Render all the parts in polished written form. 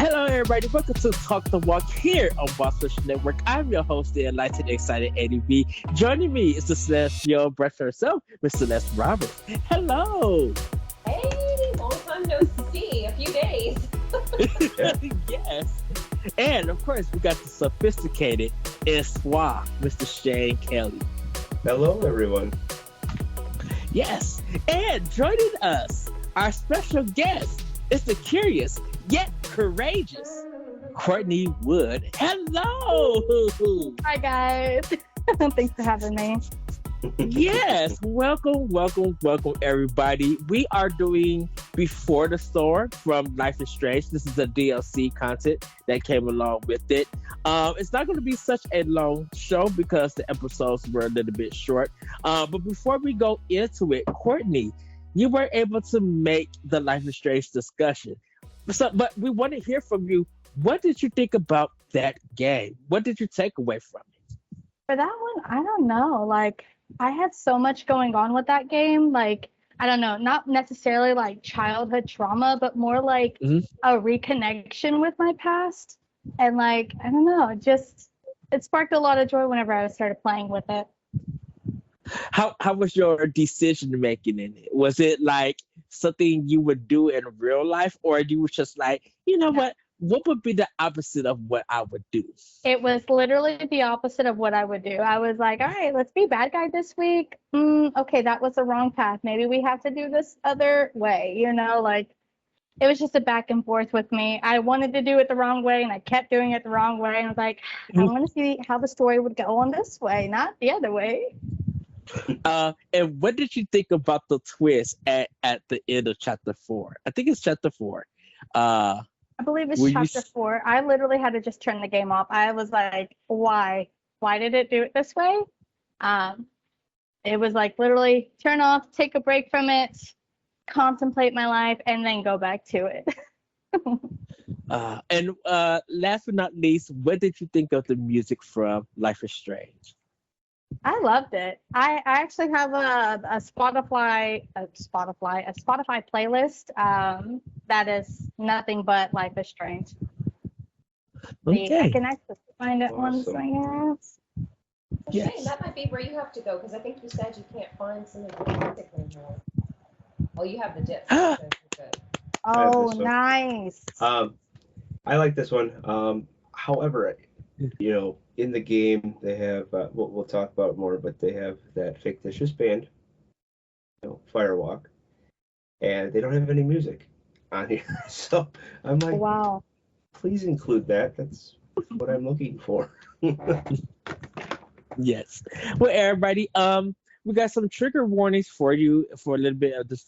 Hello, everybody. Welcome to Talk the Walk here on Boss Social Network. I'm your host, the enlightened, excited ADV. Joining me is the celestial breath herself, Miss Celeste Roberts. Hello. Hey, long time no see. A few days. Yes. And of course, we got the sophisticated and suave Mr. Shane Kelley. Hello, everyone. Yes. And joining us, our special guest is the curious yet courageous Courtney Wood. Hello. Hi guys. Thanks for having me. Yes, welcome, everybody. We are doing Before the Storm from Life is Strange. This is a DLC content that came along with it. It's not going to be such a long show because the episodes were a little bit short. But before we go into it, Courtney, you were able to make the Life is Strange discussion. But we want to hear from you. What did you think about that game? What did you take away from it? For that one, I don't know. I had so much going on with that game. I don't know, not necessarily like childhood trauma, but more like a reconnection with my past. And I don't know, it sparked a lot of joy whenever I started playing with it. How was your decision making in it? Was it like something you would do in real life, or you were just like, you know what would be the opposite of what I would do? It was literally the opposite of what I would do. I was like, all right, let's be bad guy this week. Okay, that was the wrong path. Maybe we have to do this other way, it was just a back and forth with me. I wanted to do it the wrong way, and I kept doing it the wrong way. And I was like, I want to see how the story would go on this way, not the other way. And what did you think about the twist at the end of chapter 4? I think it's chapter 4. I believe it's chapter 4. I literally had to just turn the game off. I was like, why? Why did it do it this way? It was like literally turn off, take a break from it, contemplate my life, and then go back to it. And last but not least, what did you think of the music from Life is Strange? I loved it. I actually have a Spotify playlist that is nothing but Life is Strange. Okay. I can actually find it one second. Yes. Shane, that might be where you have to go because I think you said you can't find some of the music anymore. Oh, you have the disc. Good. Oh, nice. I like this one. However, in the game they have we'll talk about it more, but they have that fictitious band, Firewalk, and they don't have any music on here. So I'm like, wow. Please include that. That's what I'm looking for. Yes. Well, everybody, we got some trigger warnings for you for a little bit of this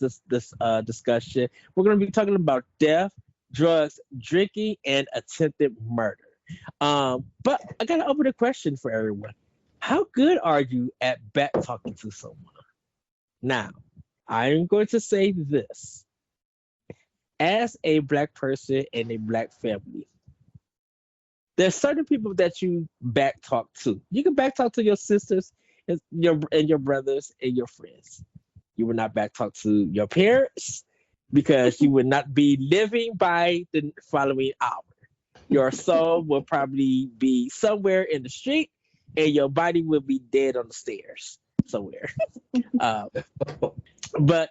discussion. We're going to be talking about death, drugs, drinking, and attempted murder. But I got to open a question for everyone. How good are you at back talking to someone? Now, I'm going to say this. As a Black person in a Black family, there's certain people that you back talk to. You can back talk to your sisters and your brothers and your friends. You will not back talk to your parents because you would not be living by the following hour. Your soul will probably be somewhere in the street, and your body will be dead on the stairs somewhere. But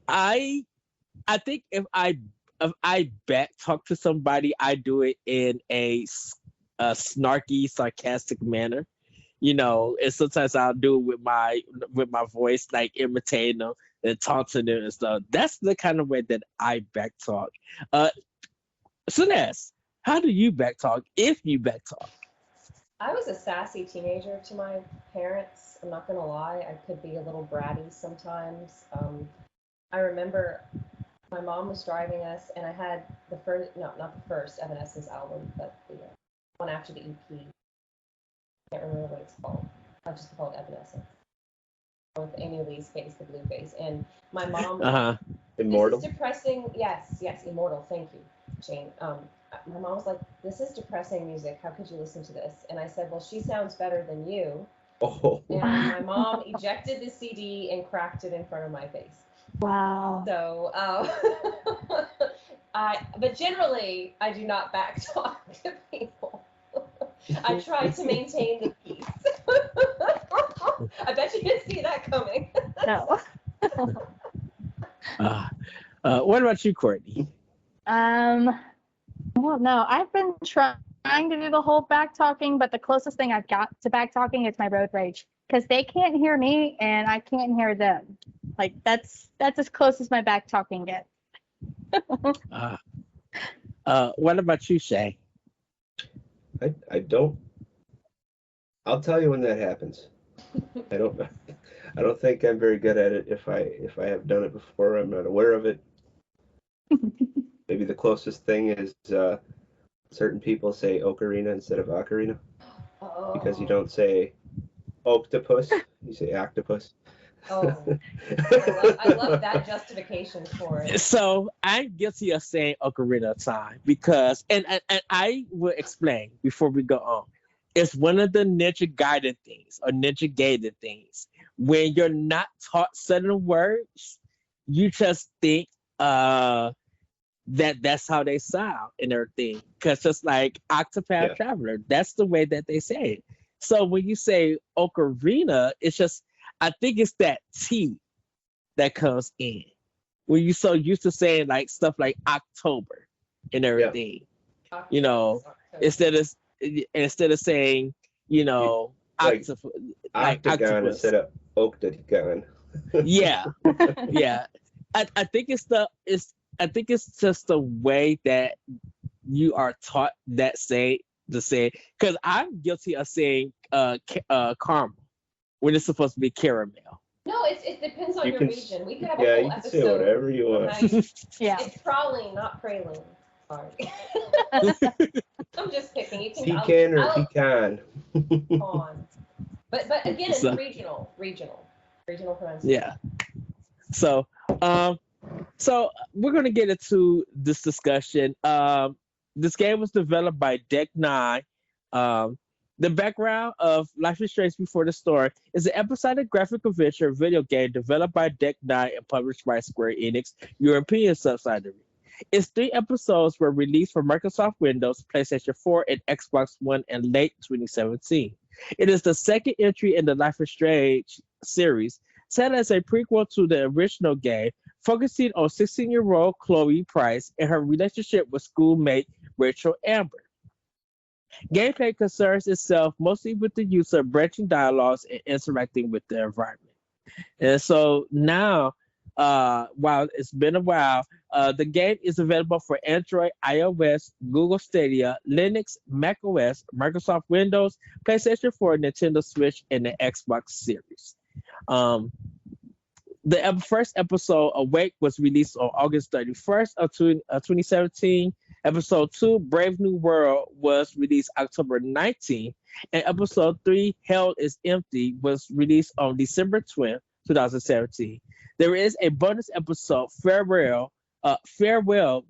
I think if I back talk to somebody, I do it in a snarky, sarcastic manner. And sometimes I'll do it with my voice, like imitating them and taunting them and stuff. That's the kind of way that I back talk. Celeste, how do you back talk if you back talk? I was a sassy teenager to my parents. I'm not gonna lie. I could be a little bratty sometimes. I remember my mom was driving us, and I had not the first Evanescence album, but the one after the EP. I can't remember what it's called. I'll just call it Evanescence. With Amy Lee's face, the blue face, and my mom. Immortal. This is depressing. Yes, Immortal. Thank you, Shane. My mom was like, "This is depressing music. How could you listen to this?" And I said, "Well, she sounds better than you." Oh. And my mom ejected the CD and cracked it in front of my face. Wow. So But generally, I do not backtalk to people. I try to maintain the peace. I bet you didn't see that coming. No. What about you, Courtney? Well, no, I've been trying to do the whole back talking, but the closest thing I've got to back talking is my road rage because they can't hear me and I can't hear them. Like that's as close as my back talking gets. What about you, Shay? I don't. I'll tell you when that happens. I don't think I'm very good at it. If I have done it before, I'm not aware of it. Maybe the closest thing is certain people say ocarina instead of ocarina because you don't say octopus, you say octopus. Oh, I love that justification for it. So I'm guilty of saying ocarina of time because, and I will explain before we go on. It's one of the ninja guided things or ninja gated things. When you're not taught certain words, you just think that's how they sound and everything. Because just like Octopath Traveler, that's the way that they say it. So when you say ocarina, it's just, I think it's that T that comes in. When you're so used to saying like stuff like October and everything, you know, instead of saying, you know, like octagon octopus. instead of octagon. Yeah. I think it's just the way that you are taught that because I'm guilty of saying caramel when it's supposed to be caramel. No, it depends on your region. We could have a Yeah, whole you can episode. say whatever you want. Yeah. It's praline, not praline. Sorry. I'm just picking. You can Pecan or pecan. on. But again, it's regional pronunciation. Yeah. So we're gonna get into this discussion. This game was developed by Deck 9. The background of Life is Strange Before the Storm is an episodic graphic adventure video game developed by Deck 9 and published by Square Enix European subsidiary. Its 3 episodes were released for Microsoft Windows, PlayStation 4, and Xbox One in late 2017. It is the second entry in the Life is Strange series, set as a prequel to the original game, focusing on 16-year-old Chloe Price and her relationship with schoolmate Rachel Amber. Gameplay concerns itself mostly with the use of branching dialogues and interacting with the environment. And so now, while it's been a while, the game is available for Android, iOS, Google Stadia, Linux, macOS, Microsoft Windows, PlayStation 4, Nintendo Switch, and the Xbox Series. The first episode, Awake, was released on August 31st of 2017. Episode 2, Brave New World, was released October 19th. And episode 3, Hell is Empty, was released on December 12th, 2017. There is a bonus episode, Farewell,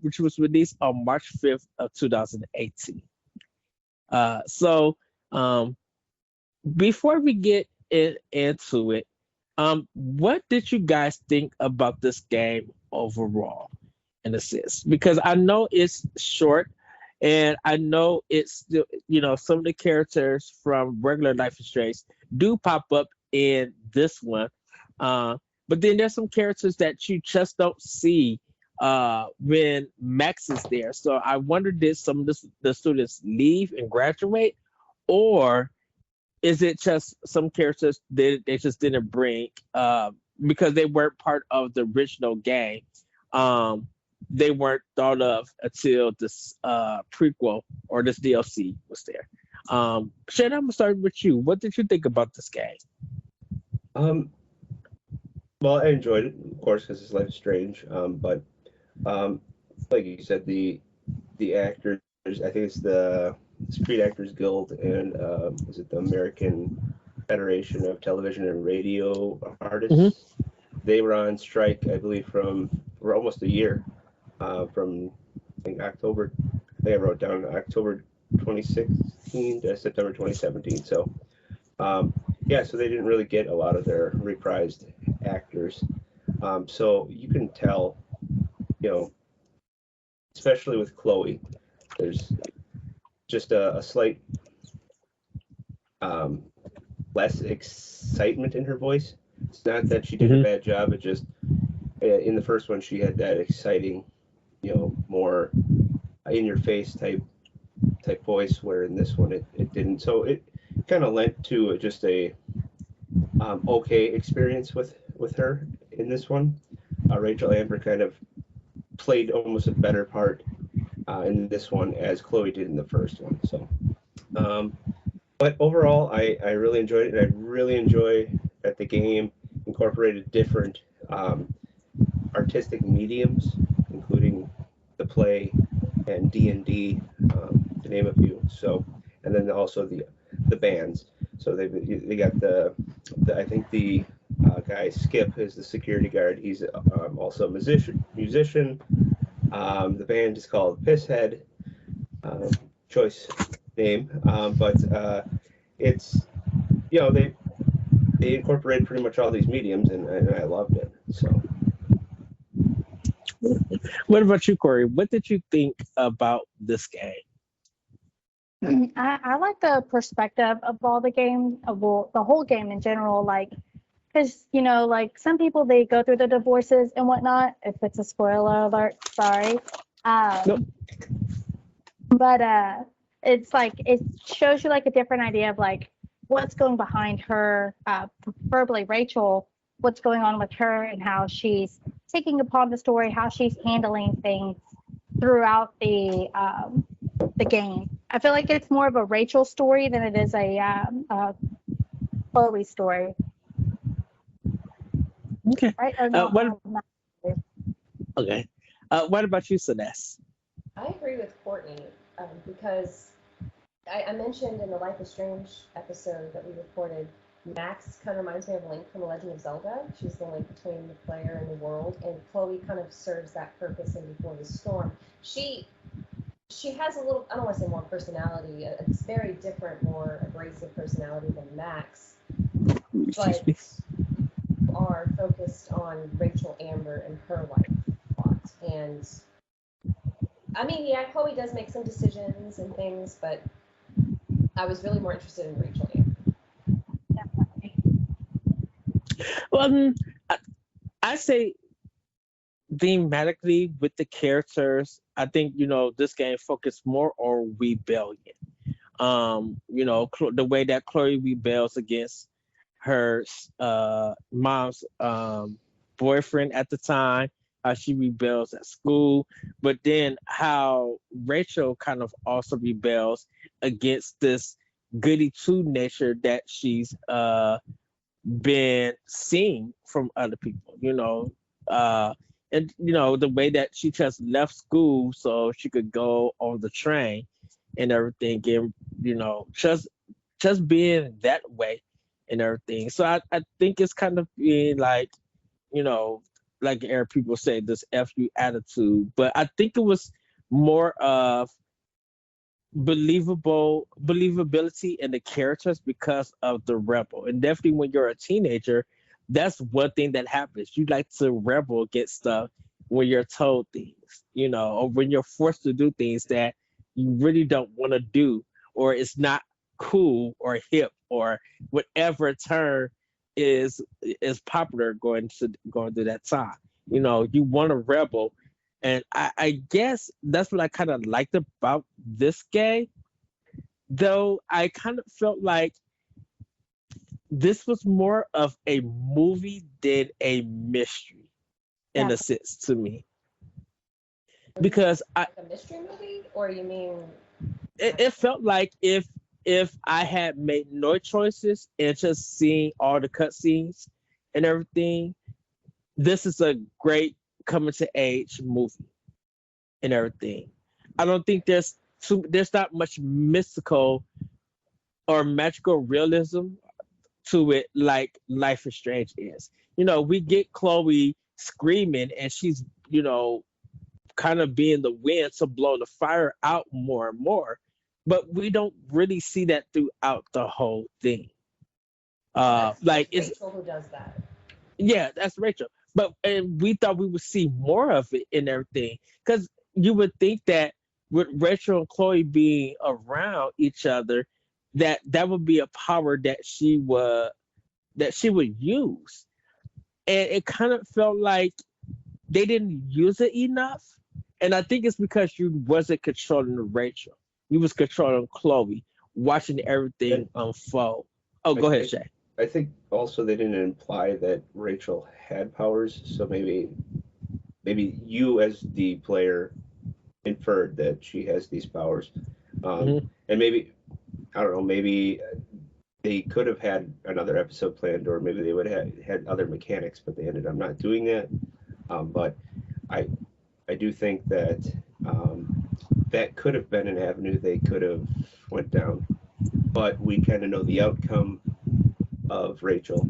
which was released on March 5th of 2018. Before we get into it, what did you guys think about this game overall, in a sense? Because I know it's short, and I know it's still, some of the characters from regular Life is Strange do pop up in this one, but then there's some characters that you just don't see when Max is there. So I wonder, did some of the students leave and graduate, or is it just some characters they just didn't bring because they weren't part of the original game? They weren't thought of until this prequel or this DLC was there. Shannon, I'm gonna start with you. What did you think about this game? Well, I enjoyed it, of course, because it's Life is Strange. But like you said, the actors, I think it's the Screen Actors Guild and is it the American Federation of Television and Radio Artists? Mm-hmm. They were on strike, I believe, for almost a year, from I think October. I think I wrote down October 2016 to September 2017. So so they didn't really get a lot of their reprised actors. So you can tell, especially with Chloe. There's just a slight less excitement in her voice. It's not that she did a bad job. It just in the first one she had that exciting, more in your face type voice, where in this one it didn't. So it kind of lent to just a okay experience with her in this one. Rachel Amber kind of played almost a better part in this one as Chloe did in the first one. So, but overall, I really enjoyed it, and I really enjoy that the game incorporated different artistic mediums, including the play and D&D, to name a few. So, and then also the bands. So they got the I think the guy Skip is the security guard. He's also a musician. The band is called Pisshead. Choice name, but it's they incorporated pretty much all these mediums, and I loved it. So. What about you, Corey? What did you think about this game? I like the perspective of all the game, well, the whole game in general, like, because, like some people, they go through the divorces and whatnot. If it's a spoiler alert, sorry. Nope. But it's like, it shows you like a different idea of like what's going behind her, preferably Rachel, what's going on with her and how she's taking upon the story, how she's handling things throughout the game. I feel like it's more of a Rachel story than it is a Chloe story. Okay. Right? Okay. What about you, Celeste? I agree with Courtney because I mentioned in the Life is Strange episode that we recorded, Max kind of reminds me of Link from The Legend of Zelda. She's the link between the player and the world, and Chloe kind of serves that purpose in Before the Storm. She has a little, I don't want to say more personality, a very different, more abrasive personality than Max, but are focused on Rachel Amber and her life plot. And I mean, yeah, Chloe does make some decisions and things, but I was really more interested in Rachel Amber. Definitely. Well, I say thematically with the characters, I think this game focused more on rebellion. The way that Chloe rebels against her mom's boyfriend at the time, how she rebels at school, but then how Rachel kind of also rebels against this goody two nature that she's been seeing from other people. And the way that she just left school so she could go on the train and everything, and just being that way and everything. So I think it's kind of being like, like Eric people say, this FU attitude, but I think it was more of believability in the characters because of the rebel. And definitely when you're a teenager, that's one thing that happens. You like to rebel against stuff when you're told things, or when you're forced to do things that you really don't want to do, or it's not cool or hip or whatever term is popular going through that time. You want to rebel. And I guess that's what I kind of liked about this game, though I kind of felt like this was more of a movie than a mystery in a sense to me. Because like a mystery movie, or you mean it felt like if I had made no choices and just seeing all the cutscenes and everything, this is a great coming to age movie and everything. I don't think there's not much mystical or magical realism to it like Life is Strange is. We get Chloe screaming and she's, kind of being the wind to blow the fire out more and more, but we don't really see that throughout the whole thing. That's Rachel who does that. Yeah, that's Rachel. And we thought we would see more of it and everything, because you would think that with Rachel and Chloe being around each other, that would be a power that she would use. And it kind of felt like they didn't use it enough. And I think it's because you wasn't controlling Rachel. You was controlling Chloe, watching everything unfold. Oh, go ahead, Shay. I think also they didn't imply that Rachel had powers, so maybe you as the player inferred that she has these powers. And maybe, I don't know, maybe they could have had another episode planned, or maybe they would have had other mechanics, but they ended up not doing that. But I do think that that could have been an avenue they could have went down, but we kind of know the outcome of Rachel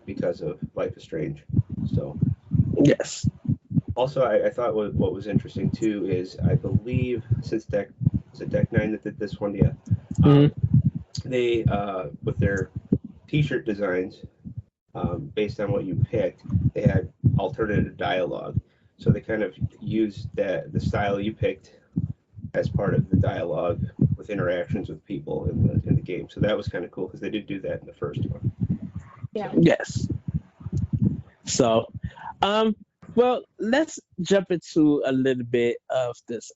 because of Life is Strange. So yes. Also, I thought what was interesting too is I believe since Deck 9 that did this one, yeah. They with their T-shirt designs based on what you picked, they had alternative dialogue. So they kind of used the style you picked as part of the dialogue with interactions with people in the game. So that was kind of cool because they did do that in the first one. Yeah. Yes. So, well, let's jump into a little bit of this.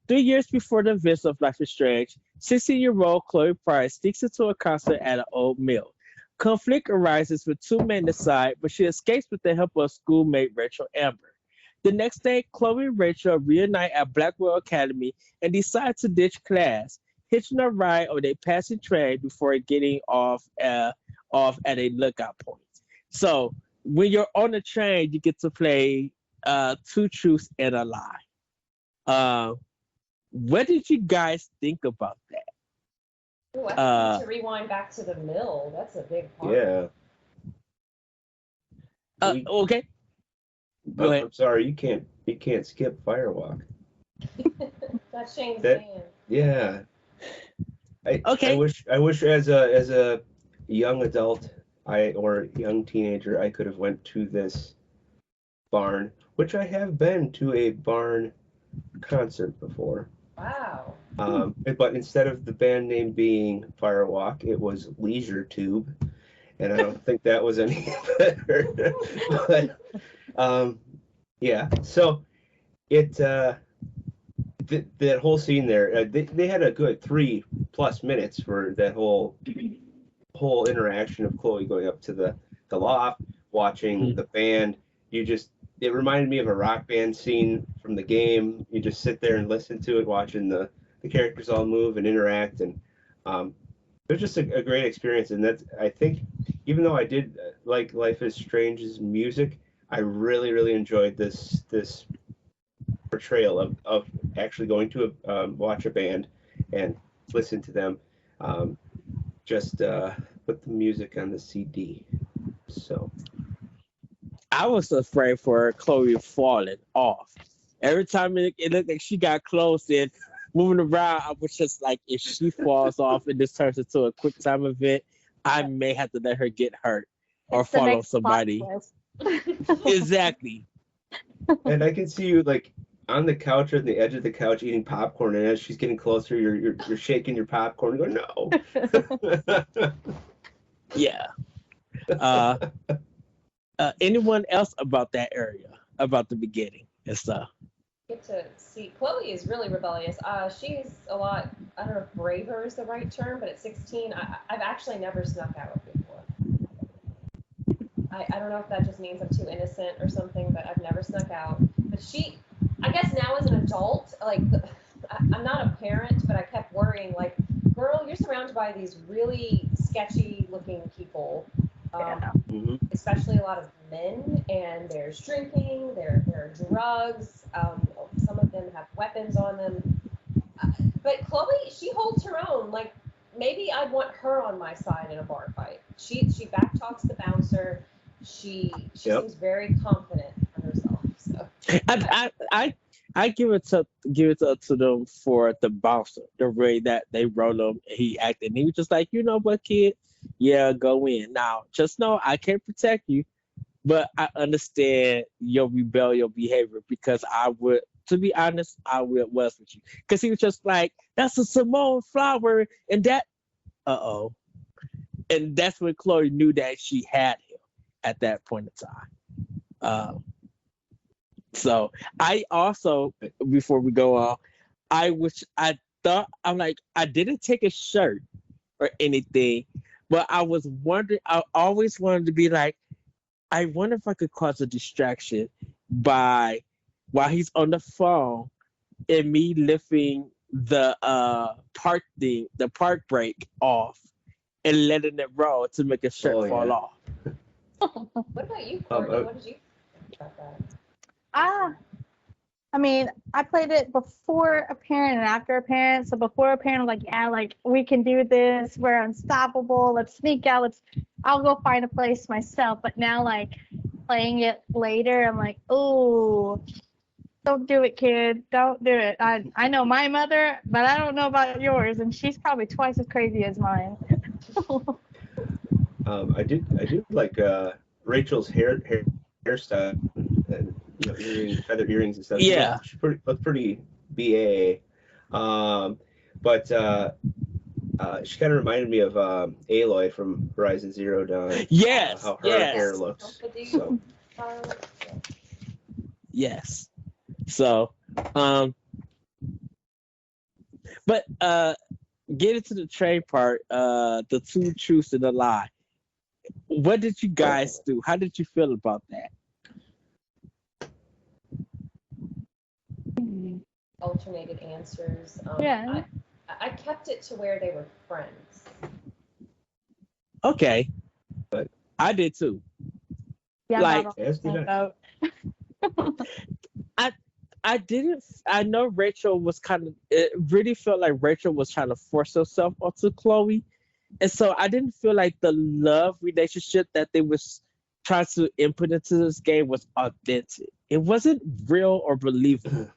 3 years before the events of Life is Strange, 16-year-old Chloe Price sneaks into a concert at an old mill. Conflict arises when two men decide, but she escapes with the help of schoolmate Rachel Amber. The next day, Chloe and Rachel reunite at Blackwell Academy and decide to ditch class, hitching a ride on a passing train before getting off at a lookout point. So when you're on the train, you get to play Two Truths and a Lie. What did you guys think about that? Ooh, I think to rewind back to the mill. That's a big part. Yeah. Okay. Go ahead. I'm sorry, you can't skip Firewalk. That's Shane's band. Yeah. Okay. I wish as a young adult or young teenager I could have went to this barn, which I have been to a barn concert before. Wow. But instead of the band name being Firewalk, it was Leisure Tube, and I don't think that was any better. But yeah, so it that whole scene there, they had a good 3+ minutes for that whole interaction of Chloe going up to the loft, watching the band. It reminded me of a Rock Band scene from the game. You just sit there and listen to it, watching the characters all move and interact, and it was just a great experience. And that's, I think, even though I did like Life is Strange's music, I really, really enjoyed this portrayal of actually going to watch a band and listen to them just put the music on the CD. So I was afraid for Chloe falling off. Every time it looked like she got close and moving around, I was just like, if she falls off and this turns into a quick time event, I may have to let her get hurt or It's the fall on next somebody. Exactly. And I can see you like on the couch or on the edge of the couch eating popcorn, and as she's getting closer, you're shaking your popcorn and going, no. Yeah. Anyone else about that area, about the beginning and stuff? Get to see Chloe is really rebellious. She's a lot, I don't know if braver is the right term, but at 16, I've actually never snuck out before. I don't know if that just means I'm too innocent or something, but I've never snuck out. But I guess now as an adult, like, I'm not a parent, but I kept worrying, like, girl, you're surrounded by these really sketchy looking people. Especially a lot of men, and there's drinking, there are drugs, some of them have weapons on them. But Chloe, she holds her own. Like, maybe I'd want her on my side in a bar fight. She backtalks the bouncer. She seems very confident in herself. So I give it to them for the bouncer, the way that they wrote him. He acted. And he was just like, you know what, kid? Yeah, go in. Now, just know I can't protect you, but I understand your rebellious behavior because I would to be honest, was with you because he was just like, "That's a Simone flower," and that, oh, and that's when Chloe knew that she had him at that point in time. So I also, before we go on, I thought I'm like I didn't take a shirt or anything, but I was wondering. I always wanted to be like, I wonder if I could cause a distraction by while he's on the phone and me lifting the park brake off and letting it roll to make a shirt fall off. What about you, Courtney? What did you think about that? I mean, I played it before a parent and after a parent. So before a parent, I'm like, yeah, like we can do this. We're unstoppable. Let's sneak out. I'll go find a place myself. But now, like playing it later, I'm like, oh, don't do it, kid. Don't do it. I know my mother, but I don't know about yours, and she's probably twice as crazy as mine. I did like Rachel's hairstyle and feather earrings and stuff. Yeah, she looked pretty BA. But she kind of reminded me of Aloy from Horizon Zero Dawn. Yes, how her hair looks. So. Yes. So, but get into the train part. The two truths and a lie. What did you guys do? How did you feel about that? Alternated answers. Yeah. I kept it to where they were friends. Okay. But I did too. Yeah, like, I didn't. I know Rachel was it really felt like Rachel was trying to force herself onto Chloe. And so I didn't feel like the love relationship that they was trying to input into this game was authentic. It wasn't real or believable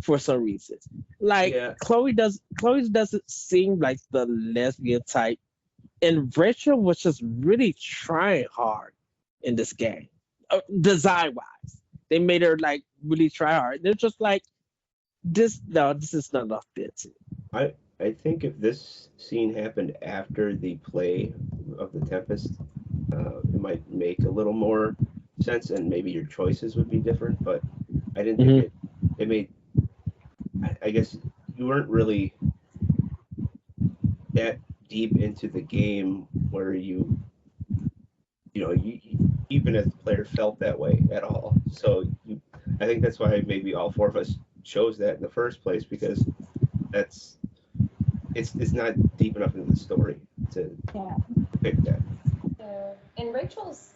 for some reason. Like Chloe doesn't seem like the lesbian type. And Rachel was just really trying hard in this game. Design wise. They made her like really try hard. They're just like this is not authentic. I think if this scene happened after the play of the Tempest, it might make a little more sense, and maybe your choices would be different. But I didn't think it made. I guess you weren't really that deep into the game where you even as a player felt that way at all. So I think that's why maybe all four of us chose that in the first place, because it's not deep enough into the story to pick that. And Rachel's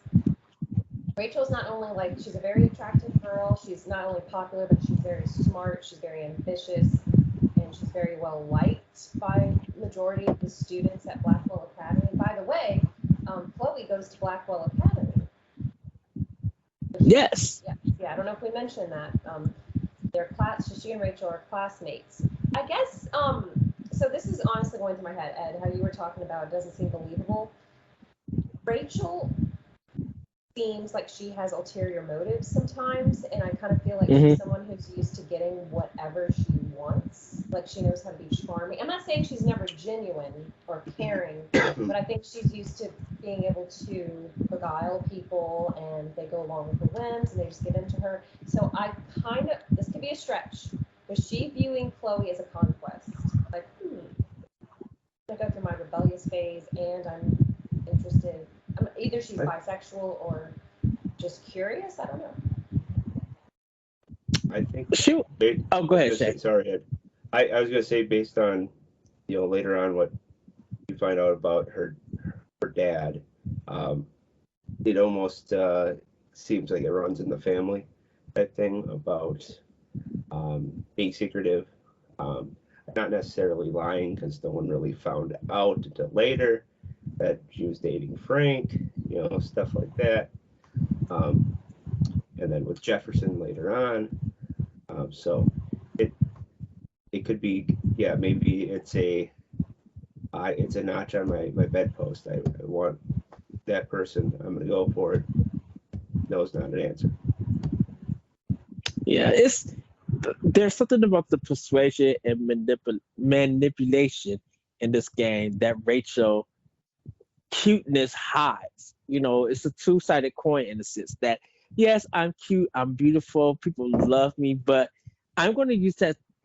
not only like, she's a very attractive girl, she's not only popular, but she's very smart, she's very ambitious, and she's very well liked by majority of the students at Blackwell Academy. And by the way, Chloe goes to Blackwell Academy. Yes. Yeah, I don't know if we mentioned that. She and Rachel are classmates. I guess, so this is honestly going through my head, Ed, how you were talking about it doesn't seem believable. Rachel seems like she has ulterior motives sometimes, and I kind of feel like she's someone who's used to getting whatever she wants. Like, she knows how to be charming. I'm not saying she's never genuine or caring, but I think she's used to being able to beguile people, and they go along with her whims, and they just get into her. So this could be a stretch, was she viewing Chloe as a conquest? Like, I go through my rebellious phase, and I'm interested. Either she's bisexual or just curious. I don't know. I think. Shoot. Go ahead, Shay. Sorry, Ed. I was gonna say, based on later on what you find out about her dad, it almost seems like it runs in the family, that thing about being secretive, not necessarily lying, because no one really found out until later that she was dating Frank, stuff like that. And then with Jefferson later on. So it could be, maybe it's a notch on my bedpost. I want that person. I'm going to go for it. No, it's not an answer. Yeah, there's something about the persuasion and manipulation in this game that Rachel cuteness hides. It's a two-sided coin in the sense that yes, I'm cute, I'm beautiful, people love me, but I'm going to use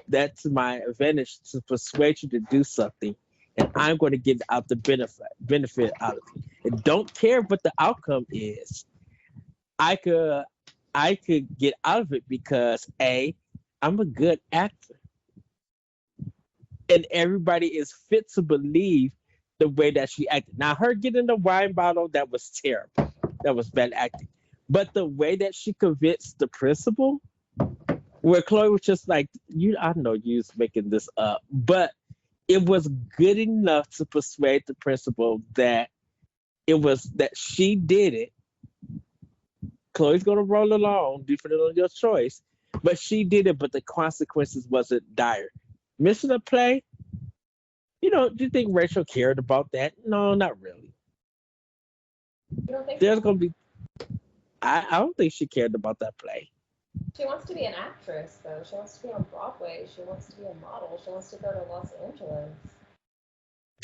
that to my advantage to persuade you to do something, and I'm going to get out the benefit out of it. And don't care what the outcome is. I could get out of it because I'm a good actor, and everybody is fit to believe the way that she acted. Now, her getting the wine bottle, that was terrible. That was bad acting. But the way that she convinced the principal, where Chloe was just like, I know you was making this up, but it was good enough to persuade the principal that she did it. Chloe's gonna roll along, different on your choice, but she did it. But the consequences wasn't dire. Missing a play. Do you think Rachel cared about that? No, not really. You don't think There's so? gonna be. I don't think she cared about that play. She wants to be an actress, though. She wants to be on Broadway. She wants to be a model. She wants to go to Los Angeles.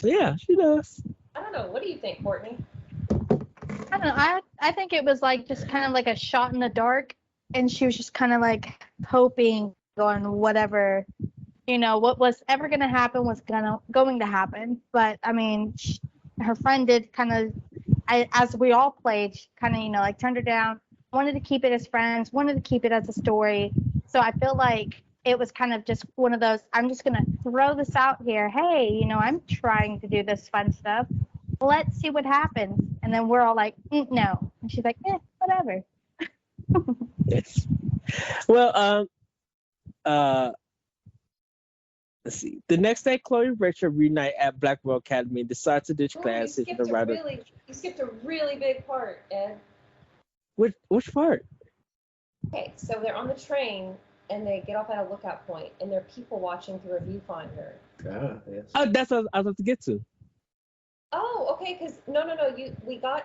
Yeah, she does. I don't know. What do you think, Courtney? I don't know. I think it was like just kind of like a shot in the dark, and she was just kind of like hoping on whatever, what was ever going to happen was going to happen. But I mean, her friend did kind of, as we all played, kind of like turned her down. Wanted to keep it as friends. Wanted to keep it as a story. So I feel like it was kind of just one of those. I'm just going to throw this out here. Hey, I'm trying to do this fun stuff. Let's see what happens. And then we're all like, no. And she's like, whatever. Yes. Well, let's see. The next day, Chloe and Rachel reunite at Blackwell Academy and decide to ditch class. You skipped a really big part, Ed. Which part? Okay, so they're on the train and they get off at a lookout point, and there are people watching through a viewfinder. Yes. Oh, that's what I was about to get to. Oh, okay, because no,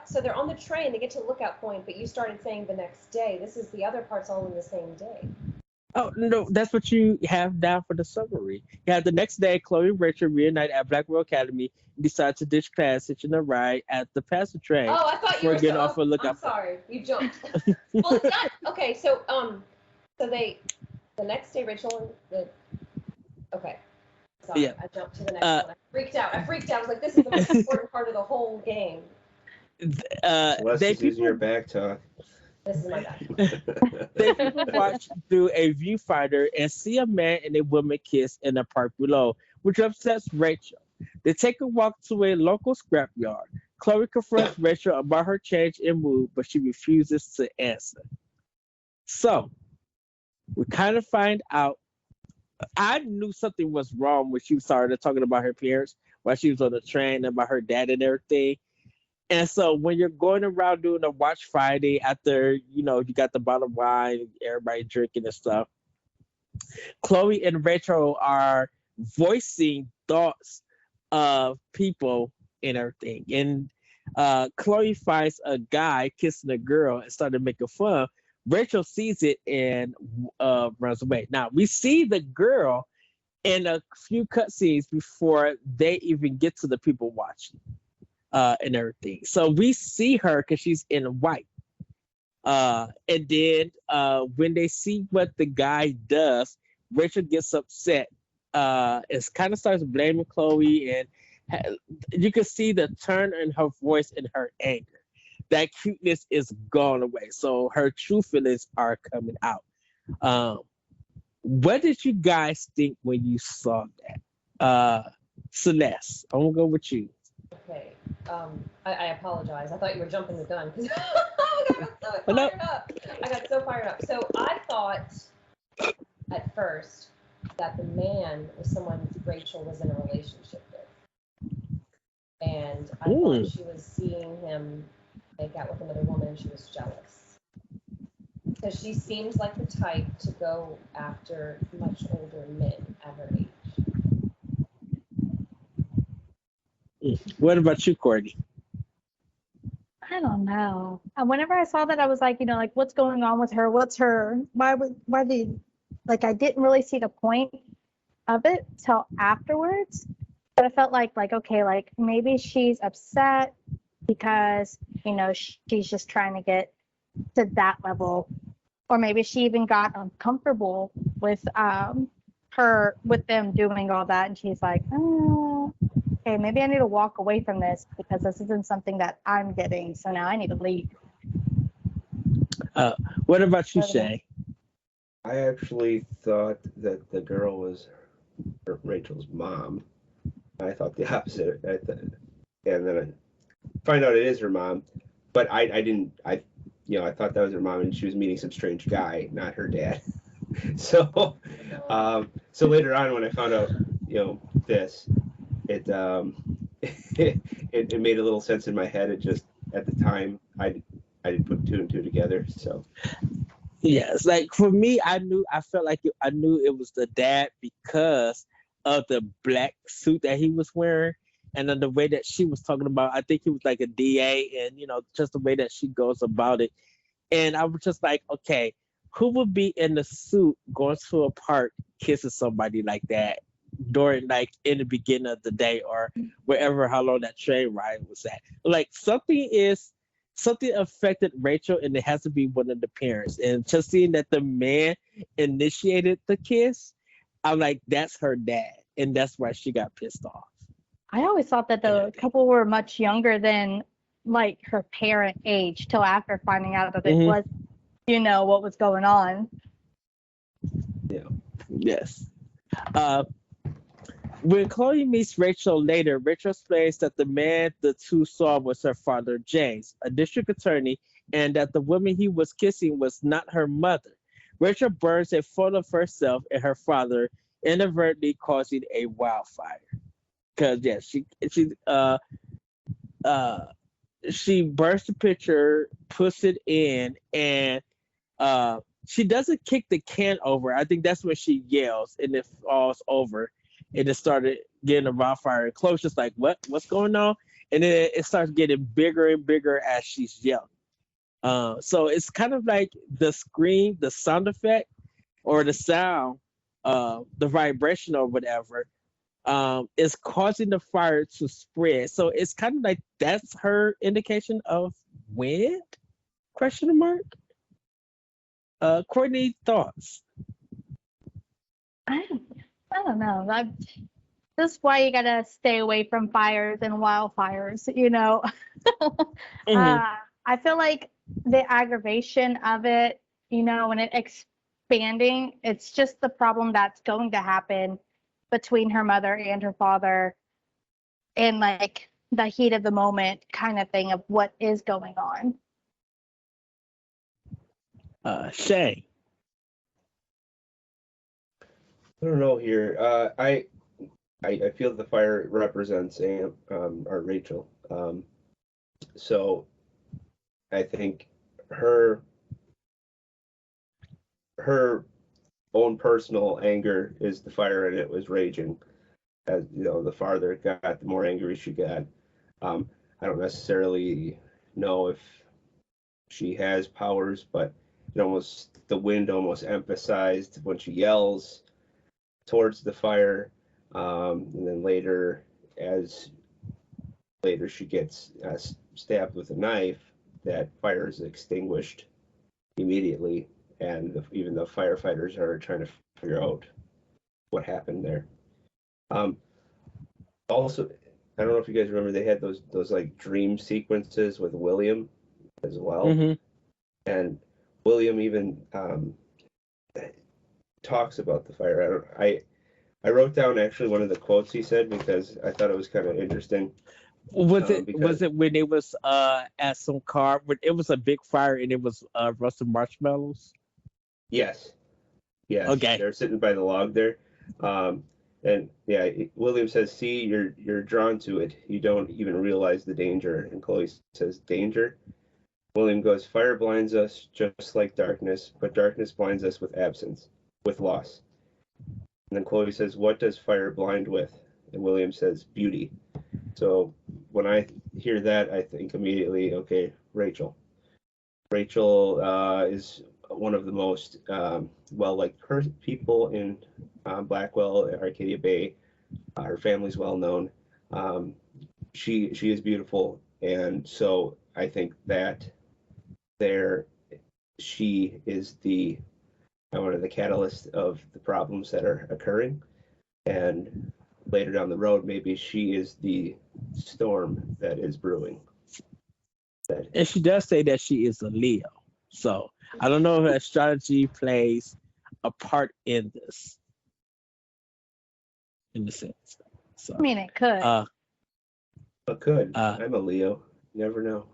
so they're on the train, they get to the lookout point, but you started saying the next day. This is the other part's all in the same day. Oh, no, that's what you have down for the summary. You have the next day, Chloe and Rachel reunite at Blackwell Academy and decide to ditch class, hitching a ride at the passenger train. Oh, I thought you were getting off a lookout. I'm sorry, you jumped. Well, it's not okay. So the next day, Rachel and okay. Sorry, Yeah. I jumped to the next one. I freaked out. I was like, this is the most important part of the whole game. Celeste is using your back talk. This is my bad. They people watch through a viewfinder and see a man and a woman kiss in the park below, which upsets Rachel. They take a walk to a local scrapyard. Chloe confronts Rachel about her change in mood, but she refuses to answer. So, we kind of find out. I knew something was wrong when she started talking about her parents while she was on the train and about her dad and everything. And so when you're going around doing a watch Friday after, you got the bottle of wine, everybody drinking and stuff, Chloe and Rachel are voicing thoughts of people and everything. And Chloe finds a guy kissing a girl and started making fun. Rachel sees it and runs away. Now, we see the girl in a few cutscenes before they even get to the people watching. And everything. So we see her because she's in white. And then when they see what the guy does, Rachel gets upset. It kind of starts blaming Chloe, and you can see the turn in her voice and her anger. That cuteness is gone away. So her true feelings are coming out. What did you guys think when you saw that? Celeste, I'm gonna go with you. Okay. I apologize. I thought you were jumping the gun. I got so fired up. So I thought at first that the man was someone Rachel was in a relationship with. And I thought she was seeing him make out with another woman and she was jealous. Because she seems like the type to go after much older men at her age. What about you, Courtney? I don't know. Whenever I saw that, I was like, like what's going on with her? What's her? Why did like I didn't really see the point of it till afterwards. But I felt like okay, like maybe she's upset because she's just trying to get to that level, or maybe she even got uncomfortable with them doing all that, and she's like, oh, okay, maybe I need to walk away from this because this isn't something that I'm getting. So now I need to leave. What about you, Shay? I actually thought that the girl was Rachel's mom. I thought the opposite. And then I find out it is her mom, but I didn't. I thought that was her mom, and she was meeting some strange guy, not her dad. So, so later on when I found out, this, it it made a little sense in my head. It just at the time I didn't put two and two together. So. Yes, like for me, I felt like I knew it was the dad because of the black suit that he was wearing, and then the way that she was talking about. I think he was like a DA, and just the way that she goes about it. And I was just like, okay, who would be in the suit going to a park kissing somebody like that during like in the beginning of the day or wherever how long that train ride was at? Like something affected Rachel, and it has to be one of the parents. And just seeing that the man initiated the kiss, I'm like, that's her dad, and that's why she got pissed off. I always thought that the couple were much younger than like her parent age till after finding out that it was, what was going on. Yeah. Yes. When Chloe meets Rachel later, Rachel explains that the man the two saw was her father, James, a district attorney, and that the woman he was kissing was not her mother. Rachel burns a photo of herself and her father, inadvertently causing a wildfire. Because she burns the picture, puts it in, and she doesn't kick the can over. I think that's when she yells and it falls over. And it started getting a wildfire. And Chloe's just like, what's going on? And then it starts getting bigger and bigger as she's yelling. So it's kind of like the scream, the sound effect, or the sound, the vibration or whatever, is causing the fire to spread. So it's kind of like that's her indication of wind? Question mark. Courtney, thoughts? I don't know. That's why you gotta stay away from fires and wildfires. I feel like the aggravation of it, when it expanding, it's just the problem that's going to happen between her mother and her father, in like the heat of the moment kind of thing of what is going on. Shay. I don't know here. I feel the fire represents or Rachel. So I think her own personal anger is the fire, and it was raging. As the farther it got, the more angry she got. I don't necessarily know if she has powers, but the wind almost emphasized when she yells towards the fire, and then later she gets stabbed with a knife, that fire is extinguished immediately, and even the firefighters are trying to figure out what happened there. Also, I don't know if you guys remember, they had those like dream sequences with William as well, and William even talks about the fire. I wrote down actually one of the quotes he said because I thought it was kind of interesting. Was it when it was at some car? It was a big fire and it was roasted marshmallows. Yes. Okay. They're sitting by the log there, and yeah, William says, "See, you're drawn to it. You don't even realize the danger." And Chloe says, "Danger." William goes, "Fire blinds us just like darkness, but darkness blinds us with absence, with loss." And then Chloe says, "What does fire blind with?" And William says, "Beauty." So when I hear that, I think immediately, okay, Rachel. Rachel is one of the most well-liked people in Blackwell, Arcadia Bay. Her family's well known. She is beautiful, and so I think that she is one of the catalyst of the problems that are occurring, and later down the road, maybe she is the storm that is brewing. And she does say that she is a Leo. So I don't know if astrology plays a part in this, in the sense. So I mean, it could. But could. I'm a Leo. Never know.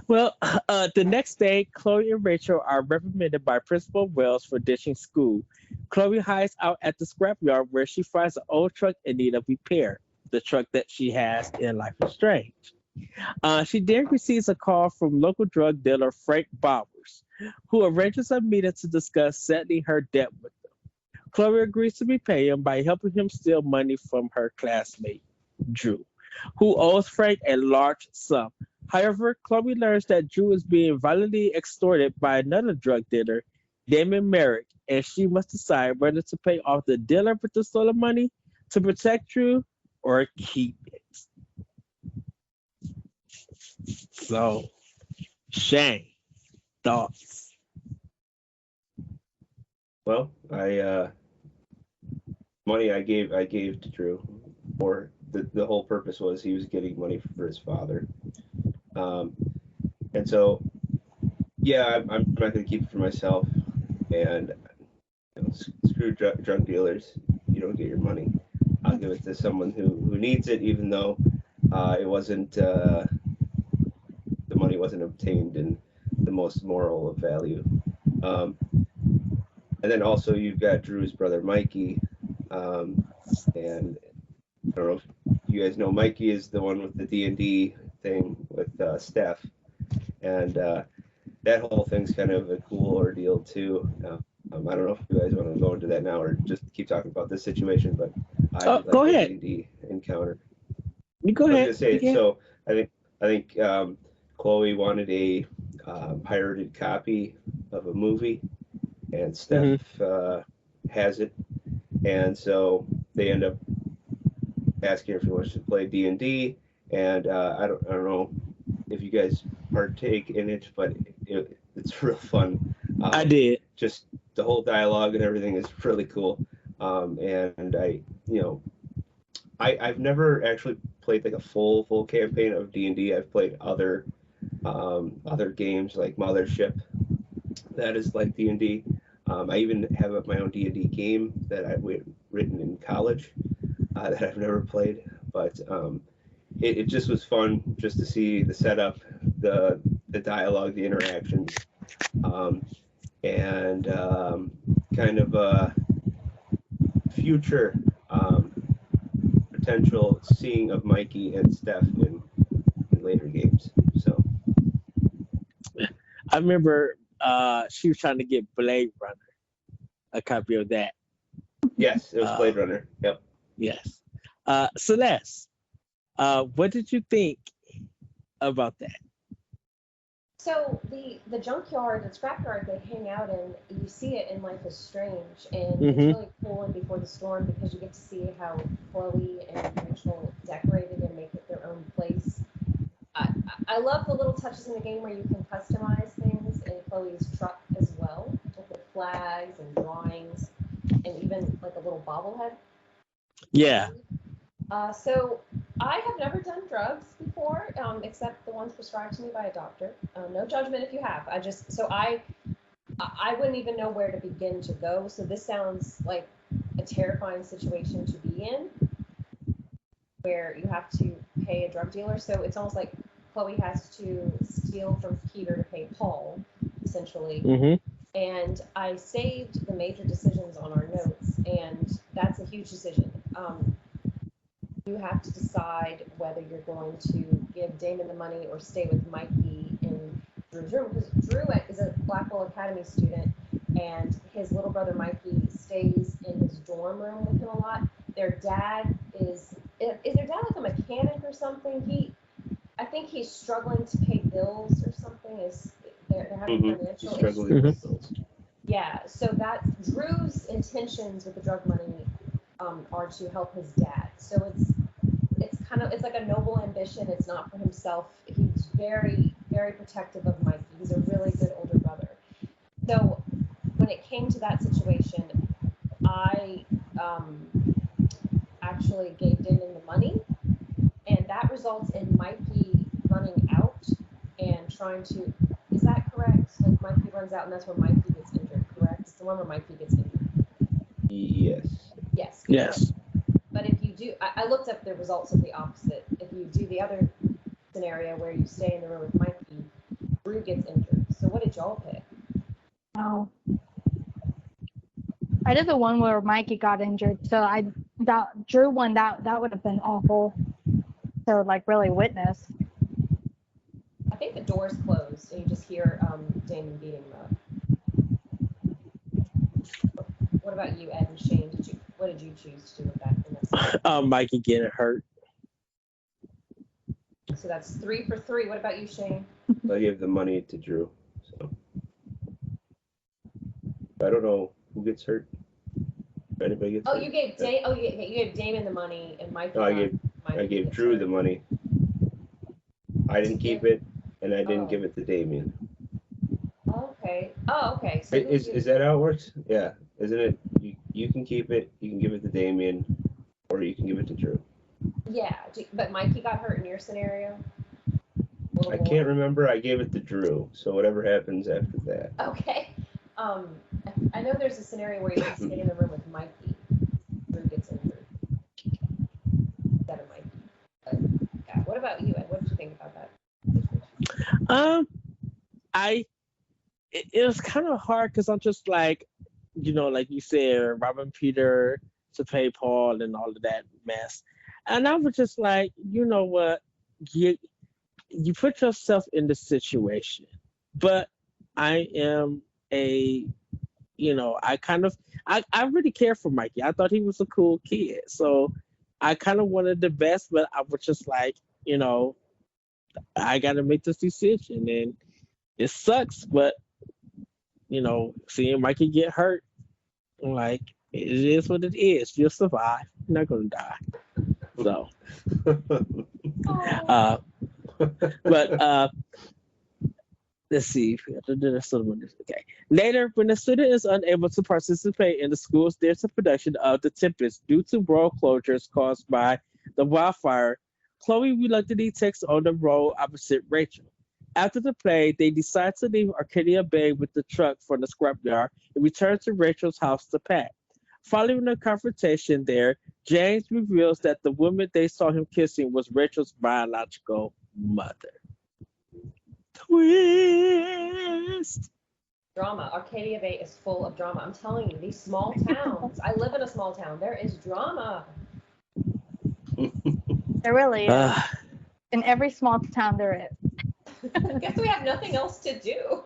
Well, the next day, Chloe and Rachel are reprimanded by Principal Wells for ditching school. Chloe hides out at the scrapyard where she finds an old truck in need of repair, the truck that she has in Life is Strange. She then receives a call from local drug dealer Frank Bowers, who arranges a meeting to discuss settling her debt with them. Chloe agrees to repay him by helping him steal money from her classmate, Drew, who owes Frank a large sum. However, Chloe learns that Drew is being violently extorted by another drug dealer, Damon Merrick, and she must decide whether to pay off the dealer with the stolen money to protect Drew or keep it. So, Shane, thoughts? Well, money I gave to Drew, or the whole purpose was he was getting money for his father. And so, yeah, I'm not going to keep it for myself. And screw drug dealers. You don't get your money. I'll give it to someone who needs it, even though it wasn't the money wasn't obtained in the most moral of value. And then also you've got Drew's brother Mikey, and I don't know if you guys know Mikey is the one with the D&D thing with Steph, and that whole thing's kind of a cool ordeal too. I don't know if you guys want to go into that now or just keep talking about this situation, but I go ahead. D&D encounter. You go ahead. I was gonna say, so I think Chloe wanted a pirated copy of a movie, and Steph has it, and so they end up asking her if she wants to play D&D, and I don't know if you guys partake in it, but it's real fun. I did. Just the whole dialogue and everything is really cool, and I've never actually played like a full campaign of D&D. I've played other games like Mothership, that is like D&D. I even have my own D&D game that I've written in college that I've never played, but it just was fun just to see the setup, the dialogue, the interactions, and kind of a future potential seeing of Mikey and Steph in later games. So I remember she was trying to get Blade Runner, a copy of that. yes, it was Blade Runner. Yep. Yes. Celeste, what did you think about that? So the junkyard, the scrapyard they hang out in, you see it in Life is Strange, and it's really cool in Before the Storm because you get to see how Chloe and Rachel decorated and make it their own place. I love the little touches in the game where you can customize things in Chloe's truck as well, with the flags and drawings, and even like a little bobblehead. Yeah. So I have never done drugs before, except the ones prescribed to me by a doctor. No judgment if you have. I wouldn't even know where to begin to go. So this sounds like a terrifying situation to be in, where you have to pay a drug dealer. So it's almost like Chloe has to steal from Peter to pay Paul, essentially. And I saved the major decisions on our notes, and that's a huge decision. You have to decide whether you're going to give Damon the money or stay with Mikey in Drew's room, because Drew is a Blackwell Academy student, and his little brother Mikey stays in his dorm room with him a lot. Their dad is their dad like a mechanic or something? I think he's struggling to pay bills or something. They're having He's financial struggling issues. with those. Yeah, so that Drew's intentions with the drug money are to help his dad. So it's like a noble ambition. It's not for himself. He's very, very protective of Mikey. He's a really good older brother. So when it came to that situation, I actually gave Damon the money, and that results in Mikey running out and trying to. Is that correct? Like Mikey runs out, and that's where Mikey gets injured. Correct? It's the one where Mikey gets injured. Yes. Yes. Yes. But if you do, I looked up the results of the opposite. If you do the other scenario where you stay in the room with Mikey, Drew gets injured. So what did y'all pick? Oh. I did the one where Mikey got injured, so that Drew one that would have been awful to like really witness. I think the door's closed and you just hear Damon beating him up. What about you, Ed and Shane? What did you choose to do with that? Mikey getting hurt. So that's 3 for 3. What about you, Shane? I gave the money to Drew. So I don't know who gets hurt. If anybody gets hurt. You gave you gave Damon the money and Mikey. No, I gave Drew the money. I didn't keep it, and I didn't give it to Damien. Okay. Oh, okay. So Is that how it works? Yeah, isn't it? You can keep it. You can give it to Damien, or you can give it to Drew. Yeah, but Mikey got hurt in your scenario. I can't remember. I gave it to Drew. So whatever happens after that. Okay. I know there's a scenario where you can stay in the room with Mikey. Drew gets injured. Instead of Mikey. But, yeah. What about you, Ed? What did you think about that? It was kind of hard because I'm just like, like you said, robbing Peter to pay Paul and all of that mess. And I was just like, you know what? You put yourself in this situation. But I am I really care for Mikey. I thought he was a cool kid. So I kind of wanted the best, but I was just like, I got to make this decision. And it sucks, but seeing Mikey get hurt, I'm like, it is what it is. You'll survive. You're not gonna die. So, but let's see. Okay. Later, when the student is unable to participate in the school's theater production of The Tempest due to road closures caused by the wildfire, Chloe reluctantly takes on the role opposite Rachel. After the play, they decide to leave Arcadia Bay with the truck from the scrapyard and return to Rachel's house to pack. Following a confrontation there, James reveals that the woman they saw him kissing was Rachel's biological mother. Twist! Drama. Arcadia Bay is full of drama. I'm telling you, these small towns. I live in a small town. There is drama. There really is. In every small town there is. I guess we have nothing else to do.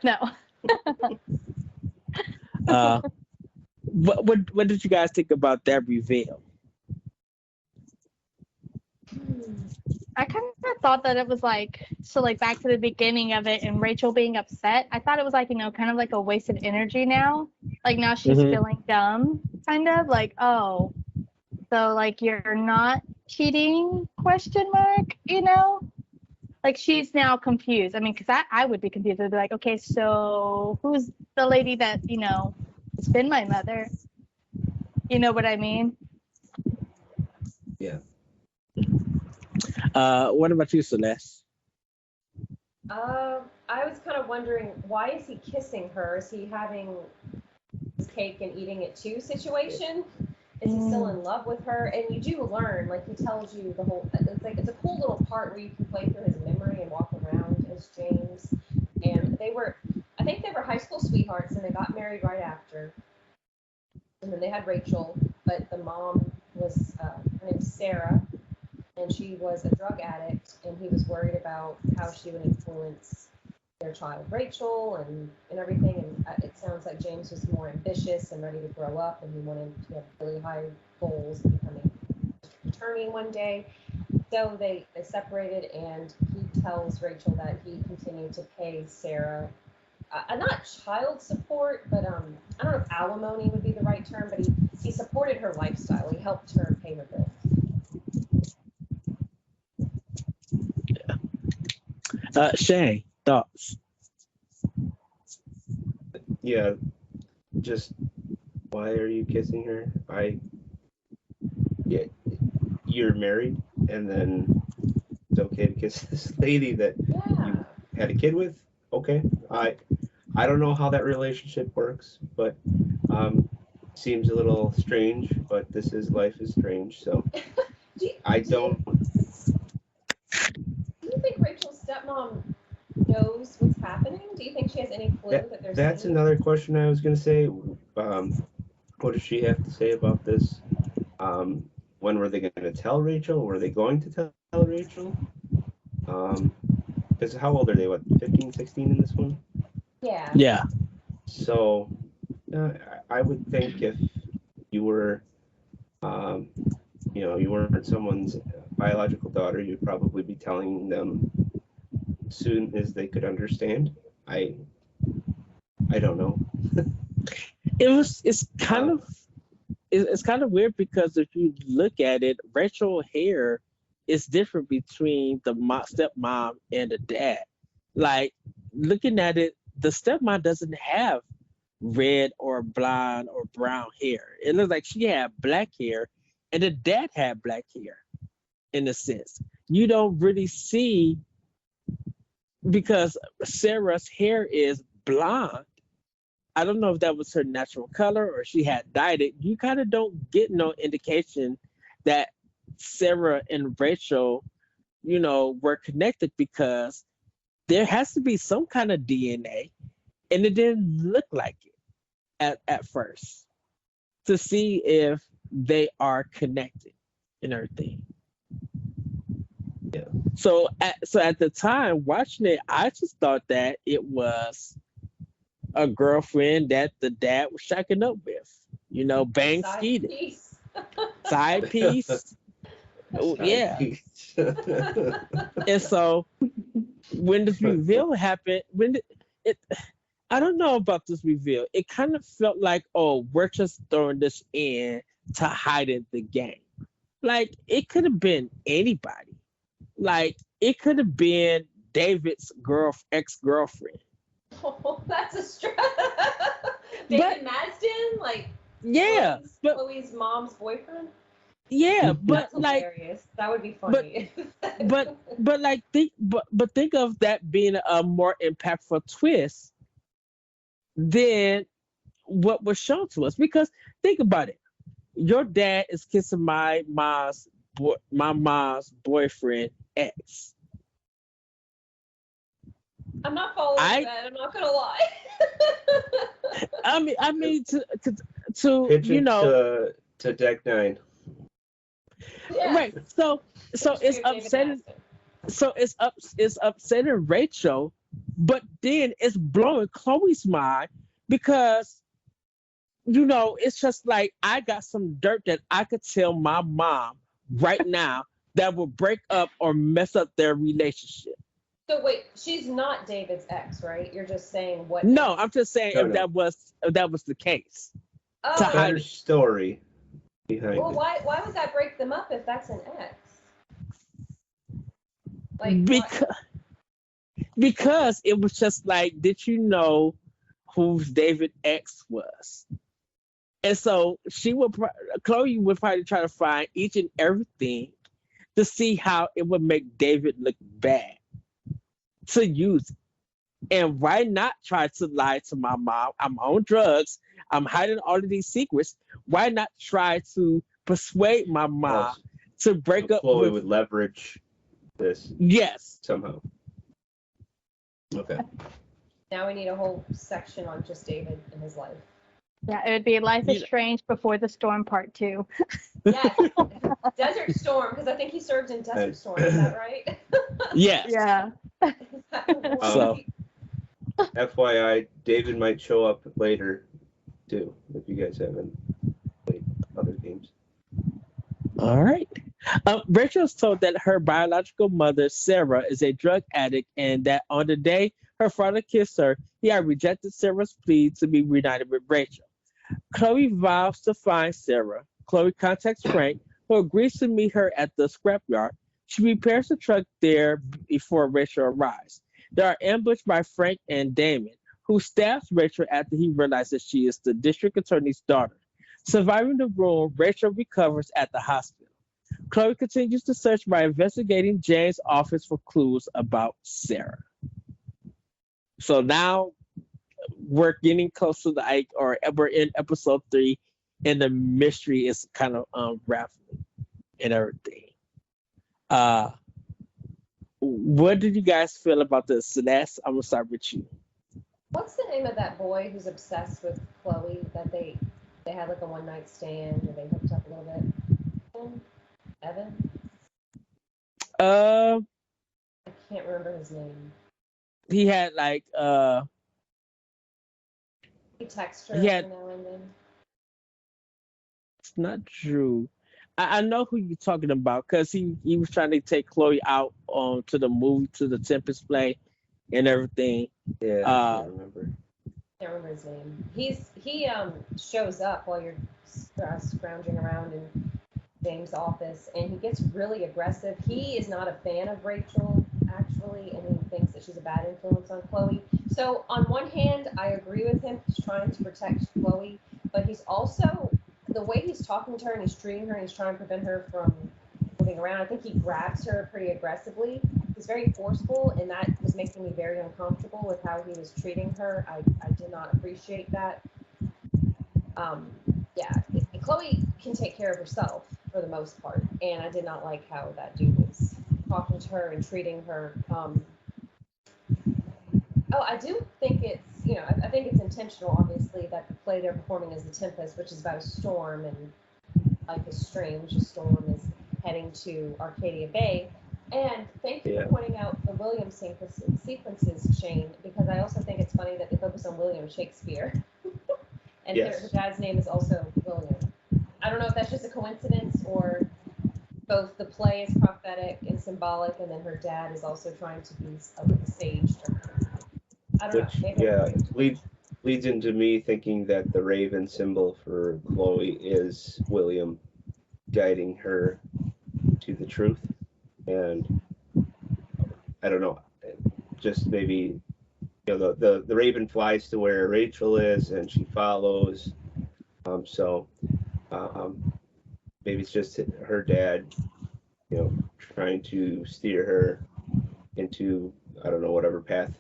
No. What did you guys think about that reveal? I kind of thought that it was back to the beginning of it and Rachel being upset. I thought it was kind of like a wasted energy now. Like now she's feeling dumb, kind of like, oh, so you're not cheating, ? Like she's now confused. I mean, because I would be confused. I'd be like, okay, so who's the lady that, has been my mother? You know what I mean? Yeah. What about you, Celeste? I was kind of wondering, why is he kissing her? Is he having his cake and eating it too situation? Is he still in love with her? And you do learn, he tells you the whole. It's a cool little part where you can play through his memory and walk around as James. And I think they were high school sweethearts, and they got married right after. And then they had Rachel, but the mom was her name's Sarah, and she was a drug addict, and he was worried about how she would influence their child Rachel and everything. And it sounds like James was more ambitious and ready to grow up, and he wanted to have really high goals of becoming an attorney one day. So they separated, and he tells Rachel that he continued to pay Sarah, not child support, but I don't know if alimony would be the right term, but he supported her lifestyle. He helped her pay her bills. Shay, thoughts? Yeah, just why are you kissing her? Yeah, you're married, and then it's okay to kiss this lady that Yeah. you had a kid with. Okay, I don't know how that relationship works, but seems a little strange. But life is strange, so I don't. Do you think Rachel's stepmom knows what's happening? Do you think she has any clue that there's? That's another question I was gonna say. What does she have to say about this? When were they going to tell Rachel? Were they going to tell Rachel? Because how old are they? What, 15, 16 in this one? Yeah. Yeah. So I would think if you were, you weren't someone's biological daughter, you'd probably be telling them as soon as they could understand. I don't know. It's kind of weird because if you look at it, Rachel hair is different between the stepmom and the dad. Like looking at it, the stepmom doesn't have red or blonde or brown hair. It looks like she had black hair, and the dad had black hair. In a sense, you don't really see because Sarah's hair is blonde. I don't know if that was her natural color or she had dyed it. You kind of don't get no indication that Sarah and Rachel, were connected because there has to be some kind of DNA, and it didn't look like it at first to see if they are connected and everything. Yeah. So at the time watching it, I just thought that it was a girlfriend that the dad was shacking up with, bang skeeted. Side piece. Oh, yeah. And so when this reveal happened, I don't know about this reveal. It kind of felt like, oh, we're just throwing this in to hide in the game. Like it could have been anybody. Like it could have been David's ex-girlfriend. Oh, that's a stretch. David Madsden, like yeah, Chloe's mom's boyfriend. Yeah, but that's hilarious. That would be funny. But think of that being a more impactful twist than what was shown to us. Because think about it, your dad is kissing my mom's boyfriend ex. I'm not following that. I'm not gonna lie. I mean to pitching to Deck 9. Yeah. Right. So it's upsetting. So it's upsetting Rachel, but then it's blowing Chloe's mind because it's just like I got some dirt that I could tell my mom right now that will break up or mess up their relationship. So wait, she's not David's ex, right? You're just saying what? No, I'm just saying if that was the case. Oh, better story behind well, it. why would that break them up if that's an ex? Like because it was just like, did you know who David's ex was? And so Chloe would probably try to find each and everything to see how it would make David look bad to use it. And why not try to lie to my mom? I'm on drugs. I'm hiding all of these secrets. Why not try to persuade my mom to break up Chloe would leverage this. Yes. Somehow. Okay. Now we need a whole section on just David and his life. Yeah, it would be Life is Strange Before the Storm Part 2. Yes. Desert Storm, because I think he served in Desert Storm. Is that right? Yes. Yeah. So, FYI, David might show up later too, if you guys haven't played other games. all right. Rachel is told that her biological mother, Sarah, is a drug addict and that on the day her father kissed her, he had rejected Sarah's plea to be reunited with Rachel. Chloe vows to find Sarah. Chloe contacts Frank, who agrees to meet her at the scrapyard. She repairs the truck there before Rachel arrives. They are ambushed by Frank and Damon, who stabs Rachel after he realizes she is the district attorney's daughter. Surviving the wound, Rachel recovers at the hospital. Chloe continues the search by investigating Jane's office for clues about Sarah. So now we're getting close to or we're in episode 3, and the mystery is kind of unraveling and everything. What did you guys feel about the Celeste? I'm gonna start with you. What's the name of that boy who's obsessed with Chloe that they had like a one night stand or they hooked up a little bit? Evan? Uh, I can't remember his name. he had like He texts her he had. every now and then. It's not Drew. I know who you're talking about because he was trying to take Chloe out to the movie, to the Tempest play and everything. Yeah, I can't remember. Can't remember his name. He shows up while you're scrounging around in James' office, and he gets really aggressive. He is not a fan of Rachel, actually, and he thinks that she's a bad influence on Chloe. So on one hand, I agree with him. He's trying to protect Chloe, but he's also, the way he's talking to her and he's treating her and he's trying to prevent her from moving around, I think he grabs her pretty aggressively. He's very forceful, and that was making me very uncomfortable with how he was treating her. I did not appreciate that. Yeah, Chloe can take care of herself for the most part, and I did not like how that dude was talking to her and treating her. I do think it's, I think it's intentional, obviously, that the play they're performing is The Tempest, which is about a storm, and Life is Strange, a storm is heading to Arcadia Bay. And thank you for pointing out the William sequences, Shane, because I also think it's funny that they focus on William Shakespeare. And Yes. her dad's name is also William. I don't know if that's just a coincidence or both the play is prophetic and symbolic, and then her dad is also trying to be a sage to her. I don't know. Yeah, leads into me thinking that the raven symbol for Chloe is William guiding her to the truth. And I don't know, just maybe, the raven flies to where Rachel is and she follows. Maybe it's just her dad, trying to steer her into, I don't know, whatever path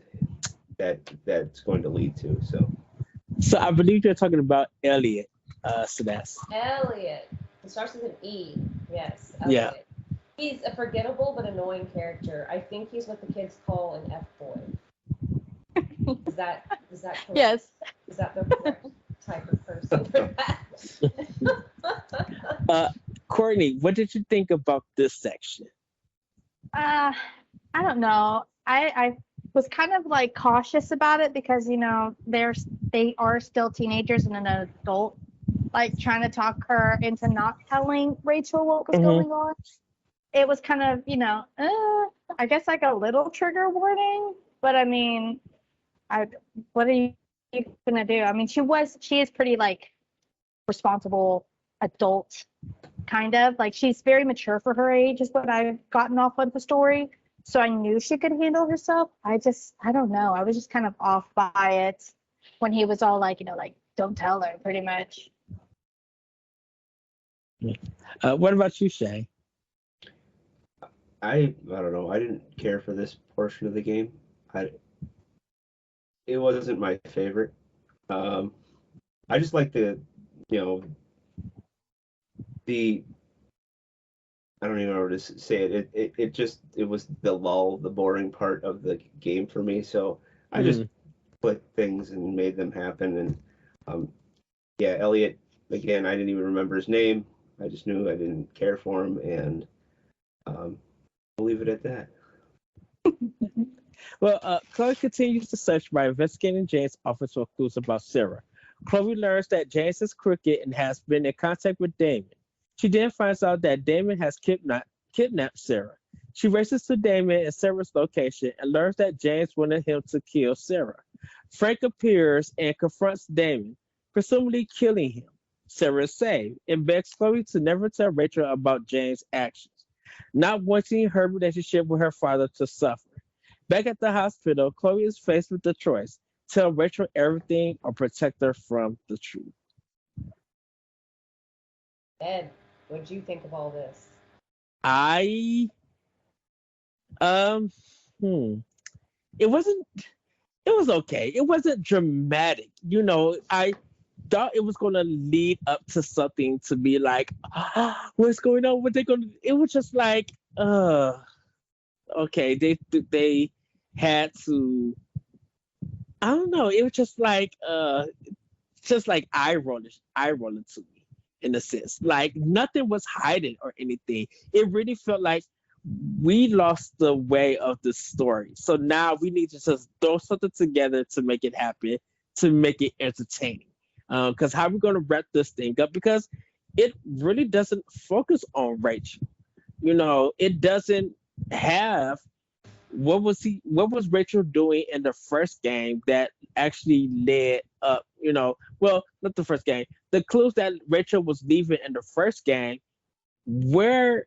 that's going to lead to. So I believe you're talking about Elliot, Celeste. Elliot. It starts with an E. Yes. Elliot. Yeah. He's a forgettable but annoying character. I think he's what the kids call an F-boy. Is that correct? Yes. Is that the correct type of person for that? Courtney, what did you think about this section? I don't know. I was kind of like cautious about it because they are still teenagers and an adult like trying to talk her into not telling Rachel what was going on. It was kind of I guess like a little trigger warning, but I mean, what are you gonna do? I mean, she is pretty like responsible adult, kind of like she's very mature for her age is what I've gotten off of the story. So I knew she could handle herself. I don't know. I was just kind of off by it when he was all like, don't tell her, pretty much. What about you, Shay? I don't know. I didn't care for this portion of the game. It wasn't my favorite. I just like the I don't even know how to say it. It was the lull, the boring part of the game for me. So I just clicked things and made them happen. And Elliot, again, I didn't even remember his name. I just knew I didn't care for him, and I'll leave it at that. Well, Chloe continues to search by investigating Jane's office for clues about Sarah. Chloe learns that James is crooked and has been in contact with Damon. She then finds out that Damon has kidnapped Sarah. She races to Damon and Sarah's location and learns that James wanted him to kill Sarah. Frank appears and confronts Damon, presumably killing him. Sarah is saved and begs Chloe to never tell Rachel about James' actions, not wanting her relationship with her father to suffer. Back at the hospital, Chloe is faced with the choice: tell Rachel everything or protect her from the truth. Ed, what'd you think of all this? I um it wasn't it was okay. It wasn't dramatic. I thought it was gonna lead up to something to be like, what's going on? What they gonna it was just like, okay, they had to, I don't know, it was just like eye rolling to me in a sense. Like nothing was hiding or anything. It really felt like we lost the way of the story. So now we need to just throw something together to make it happen, to make it entertaining. Because how are we going to wrap this thing up? Because it really doesn't focus on Rachel. It doesn't have what was Rachel doing in the first game that actually led up, well, not the first game. The clues that Rachel was leaving in the first game, where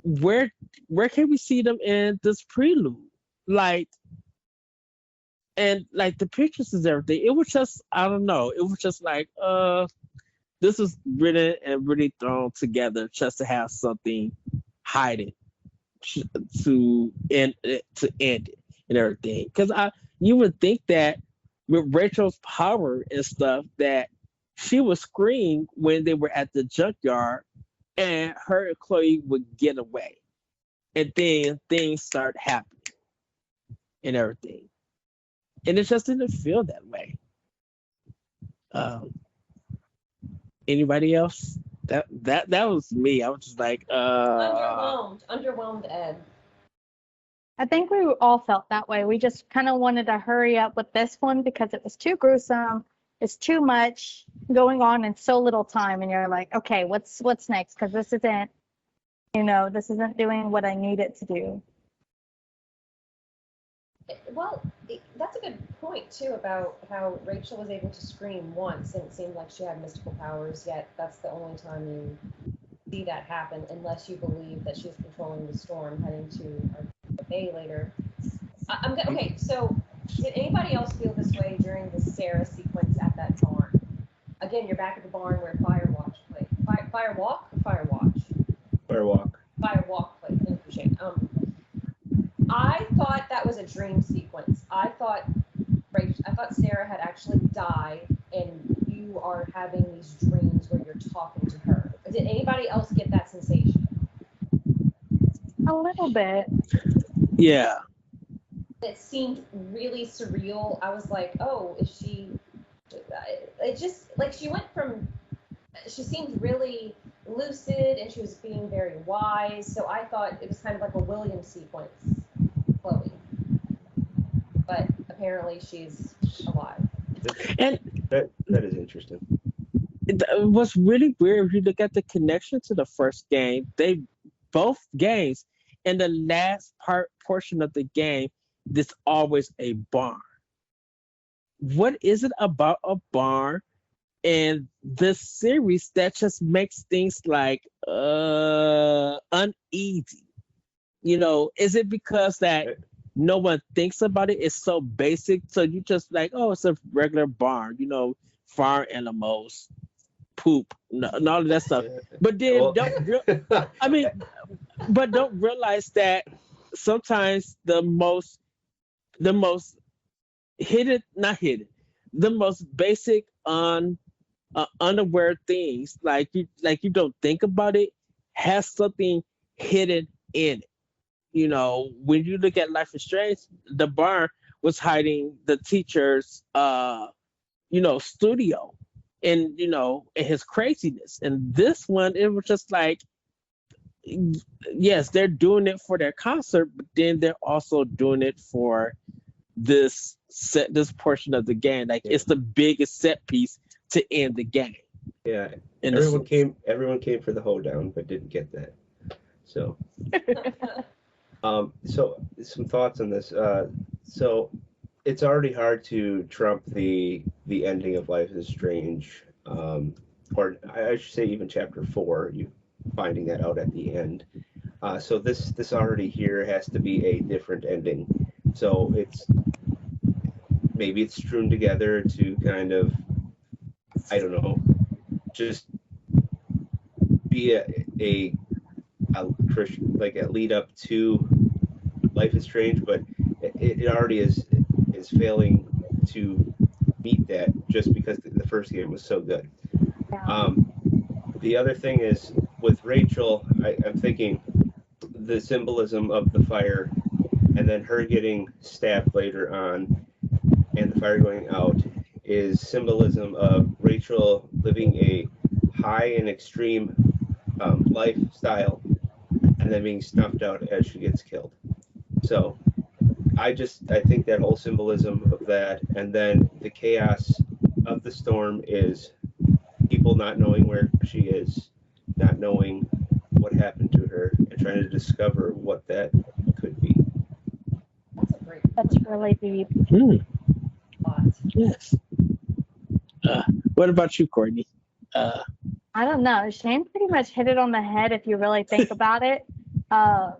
can we see them in this prelude? Like, and like the pictures and everything, it was just, I don't know, it was just like, this was written and really thrown together just to have something hiding to end it and everything. Because you would think that with Rachel's power and stuff, that she would scream when they were at the junkyard and her and Chloe would get away, and then things start happening and everything, and it just didn't feel that way. Anybody else? That was me. I was just like, Underwhelmed, Ed. I think we all felt that way. We just kind of wanted to hurry up with this one because it was too gruesome. It's too much going on in so little time, and you're like, okay, what's next? Because this isn't doing what I need it to do. Well, that's a good point too about how Rachel was able to scream once, and it seemed like she had mystical powers. Yet that's the only time you see that happen, unless you believe that she's controlling the storm heading to a bay later. Okay, so did anybody else feel this way during the Sarah sequence at that barn? Again, you're back at the barn where Firewatch played. Firewalk or Firewatch? Firewalk. Firewalk played. Interesting. I thought that was a dream sequence. I thought Sarah had actually died, and you are having these dreams where you're talking to her. Did anybody else get that sensation? A little bit. yeah. It seemed really surreal. I was like, oh, is she? It just like she seemed really lucid and she was being very wise. So I thought it was kind of like a William sequence, Chloe. But apparently she's alive. And that is interesting. what's really weird, if you look at the connection to the first game, both games, in the last portion of the game, there's always a barn. What is it about a barn in this series that just makes things like uneasy? Is it because that no one thinks about it? It's so basic, so you just like, oh, it's a regular barn, farm animals poop and all of that stuff. But then don't realize that sometimes the most hidden, not hidden, the most basic unaware things, like you don't think about it, has something hidden in it. When you look at Life is Strange, the barn was hiding the teacher's studio and and his craziness. And this one, it was just like, yes, they're doing it for their concert, but then they're also doing it for this portion of the game. Like, it's the biggest set piece to end the game. Yeah, In everyone came for the hoedown, but didn't get that. So, so some thoughts on this. So it's already hard to trump the ending of Life is Strange, or I should say even chapter 4. You finding that out at the end. So this already here has to be a different ending. So maybe it's strewn together to kind of, I don't know, just be a Christian, like a lead up to Life is Strange, but it already is failing to meet that just because the first game was so good. The other thing is with Rachel, I'm thinking the symbolism of the fire and then her getting stabbed later on and the fire going out is symbolism of Rachel living a high and extreme lifestyle and then being snuffed out as she gets killed. So I think that whole symbolism of that, and then the chaos of the storm is people not knowing where she is, not knowing what happened to her, and trying to discover what that could be. That's a great That's really deep. thought. Yes. What about you, Courtney? I don't know. Shane pretty much hit it on the head if you really think about it. I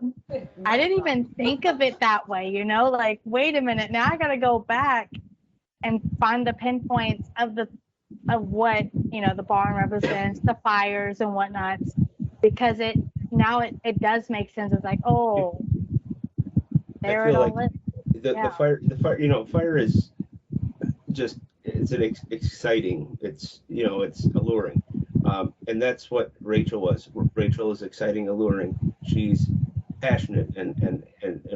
didn't even think of it that way, you know? Like, wait a minute, now I gotta go back and find the pinpoints of what, you know, the barn represents, the fires and whatnot, because it does make sense. It's like, oh, there it all is. The fire, fire is just, it's exciting. It's, it's alluring. And that's what Rachel was. Rachel is exciting, alluring. She's passionate and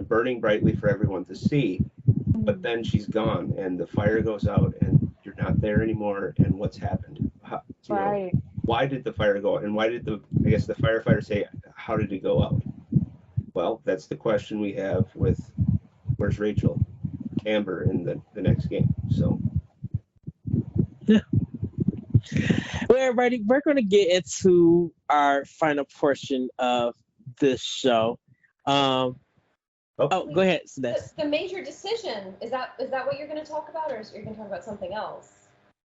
burning brightly for everyone to see. But then she's gone, and the fire goes out, and you're not there anymore. And what's happened? Right. Why did the fire go out? And why did the firefighter say, how did it go out? Well, that's the question we have with where's Rachel, Amber in the next game. So. Yeah. Well, everybody, we're going to get into our final portion of this show. Go ahead, Celeste. The major decision, is that what you're going to talk about, or are you going to talk about something else?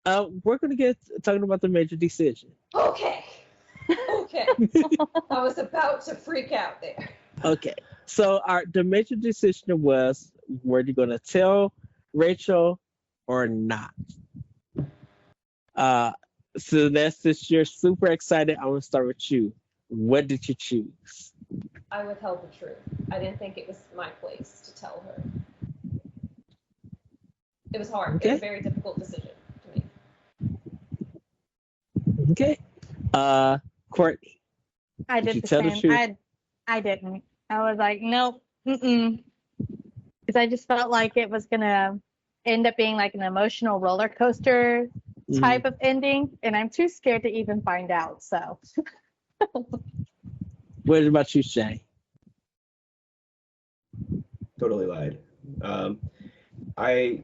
We're going to get talking about the major decision. Okay. I was about to freak out there. Okay. So the major decision was, were you going to tell Rachel or not? Celeste, since you're super excited, I want to start with you. What did you choose? I withheld the truth. I didn't think it was my place to tell her. It was hard. Okay. It was a very difficult decision to me. Okay. Courtney. I did the same. I didn't. I was like, nope, because I just felt like it was gonna end up being like an emotional roller coaster type of ending, and I'm too scared to even find out. So. What about you, Shay? Totally lied. I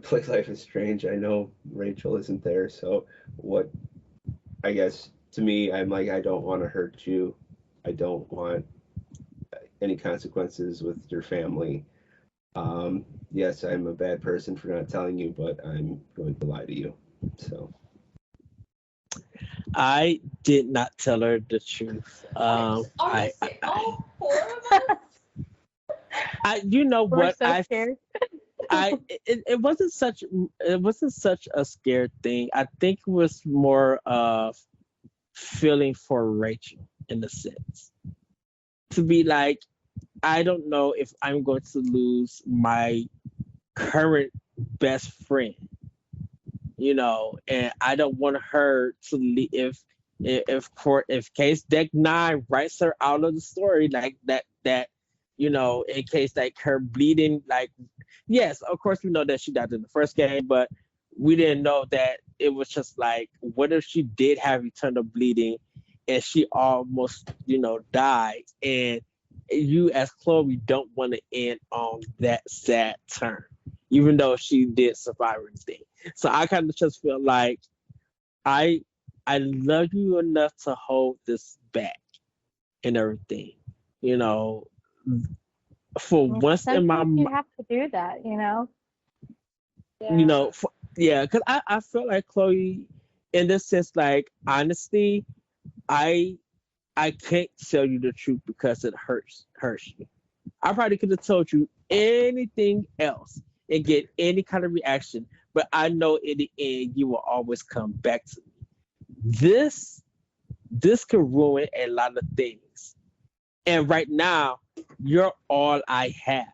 play Life is Strange. I know Rachel isn't there, so I guess to me, I'm like, I don't want to hurt you. I don't want any consequences with your family. Yes, I'm a bad person for not telling you, but I'm going to lie to you. So. I did not tell her the truth. All four of us? You know what? So scared. It wasn't such a scared thing. I think it was more of feeling for Rachel in a sense. To be like, I don't know if I'm going to lose my current best friend, and I don't want her to leave if case Deck 9 writes her out of the story like that, in case like her bleeding, like, yes, of course we know that she died in the first game, but we didn't know that it was just like, what if she did have eternal bleeding and she almost, died, and you as Chloe don't want to end on that sad turn, even though she did survive everything. So I kind of just feel like I love you enough to hold this back and everything. You know, for Well, once in my sometimes you have to do that, you know? you Yeah. know, yeah, because I felt like Chloe, in this sense, like honestly, I I can't tell you the truth because it hurts you. I probably could have told you anything else and get any kind of reaction, but I know in the end you will always come back to me. This this could ruin a lot of things. And right now, you're all I have.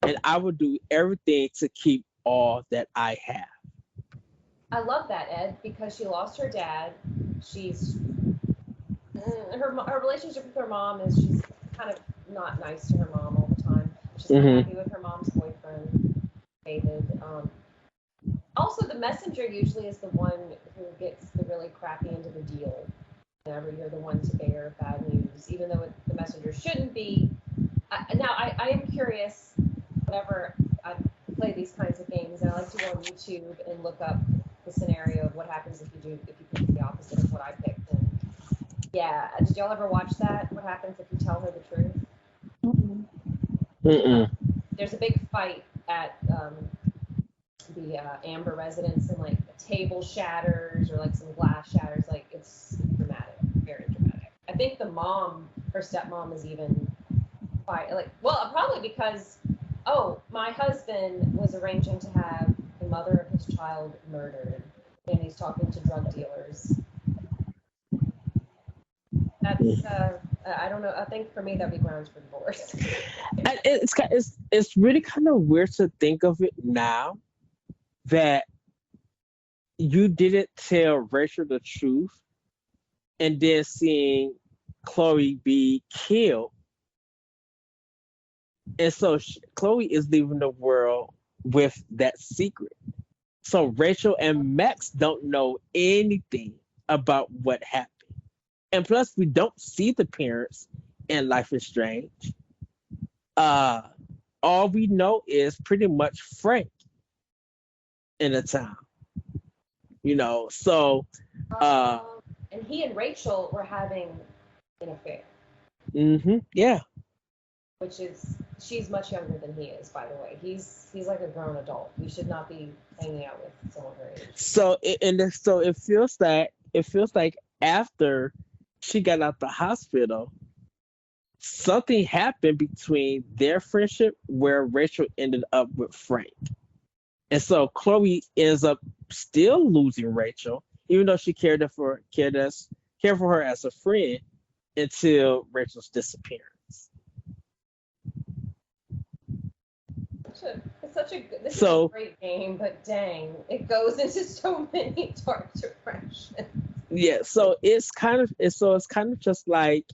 And I will do everything to keep all that I have. I love that, Ed, because she lost her dad. She's her relationship with her mom is she's kind of not nice to her mom all the time. She's not Hmm. happy with her mom's boyfriend, David. Also, the messenger usually is the one who gets the really crappy end of the deal. Whenever you're the one to bear bad news, even though the messenger shouldn't be. I am curious. Whenever I play these kinds of games, and I like to go on YouTube and look up the scenario of what happens if you pick the opposite of what I picked. And yeah, did y'all ever watch that? What happens if you tell her the truth? Mm-mm. Mm-mm. There's a big fight at the Amber residence, and like a table shatters or like some glass shatters. Like it's dramatic, very dramatic. I think the mom, her stepmom, is even fight like well probably because my husband was arranging to have the mother of his child murdered, and he's talking to drug dealers. That's I don't know. I think for me that'd be grounds for divorce. And it's really kind of weird to think of it now that you didn't tell Rachel the truth and then seeing Chloe be killed. And so Chloe is leaving the world with that secret. So Rachel and Max don't know anything about what happened. And plus, we don't see the parents in Life is Strange. Uh, all we know is pretty much Frank in the town, you know. So, uh, And he and Rachel were having an affair, yeah. which is she's much younger than he is, by the way. He's like a grown adult. He should not be hanging out with someone her age. So it feels like after she got out the hospital, something happened between their friendship where Rachel ended up with Frank. And so Chloe ends up still losing Rachel, even though she cared for her as a friend until Rachel's disappearance. This is a So great game, but dang, it goes into so many dark depressions. yeah, so it's kind of just like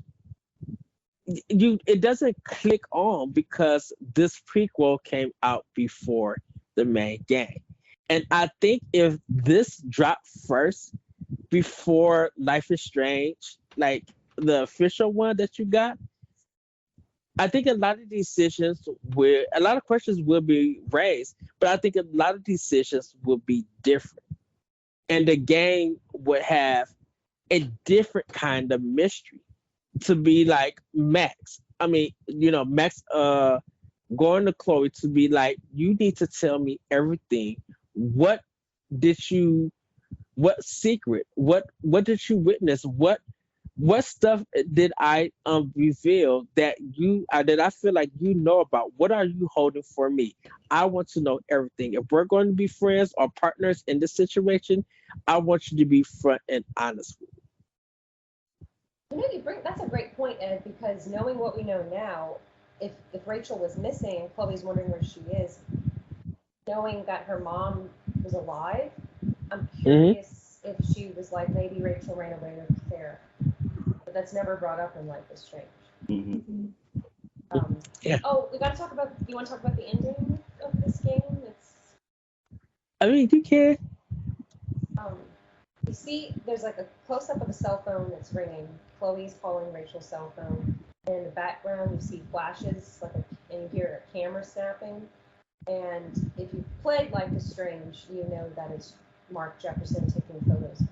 you it doesn't click on because this prequel came out before the main game. And I think if this dropped first before Life is Strange, like the official one that you got, I think a lot of questions will be raised, but I think a lot of decisions will be different. And the game would have a different kind of mystery to be like Max. I mean, Max going to Chloe to be like, you need to tell me everything. What did you what secret? What did you witness? What stuff did I reveal that I feel like you know about? What are you holding for me? I want to know everything. If we're going to be friends or partners in this situation, I want you to be front and honest with me. That's a great point, Ed, because knowing what we know now, if Rachel was missing and Chloe's wondering where she is, knowing that her mom was alive, I'm Mm-hmm. curious if she was like maybe Rachel ran away with Sarah, but that's never brought up in Life is Strange. Mm-hmm. Yeah. Oh, we got to talk about. You want to talk about the ending of this game? I mean, you can. Um, you see, there's like a close up of a cell phone that's ringing. Chloe's calling Rachel's cell phone. And in the background, you see flashes, and you hear a camera snapping. And if you played Life is Strange, you know that it's Mark Jefferson taking photos.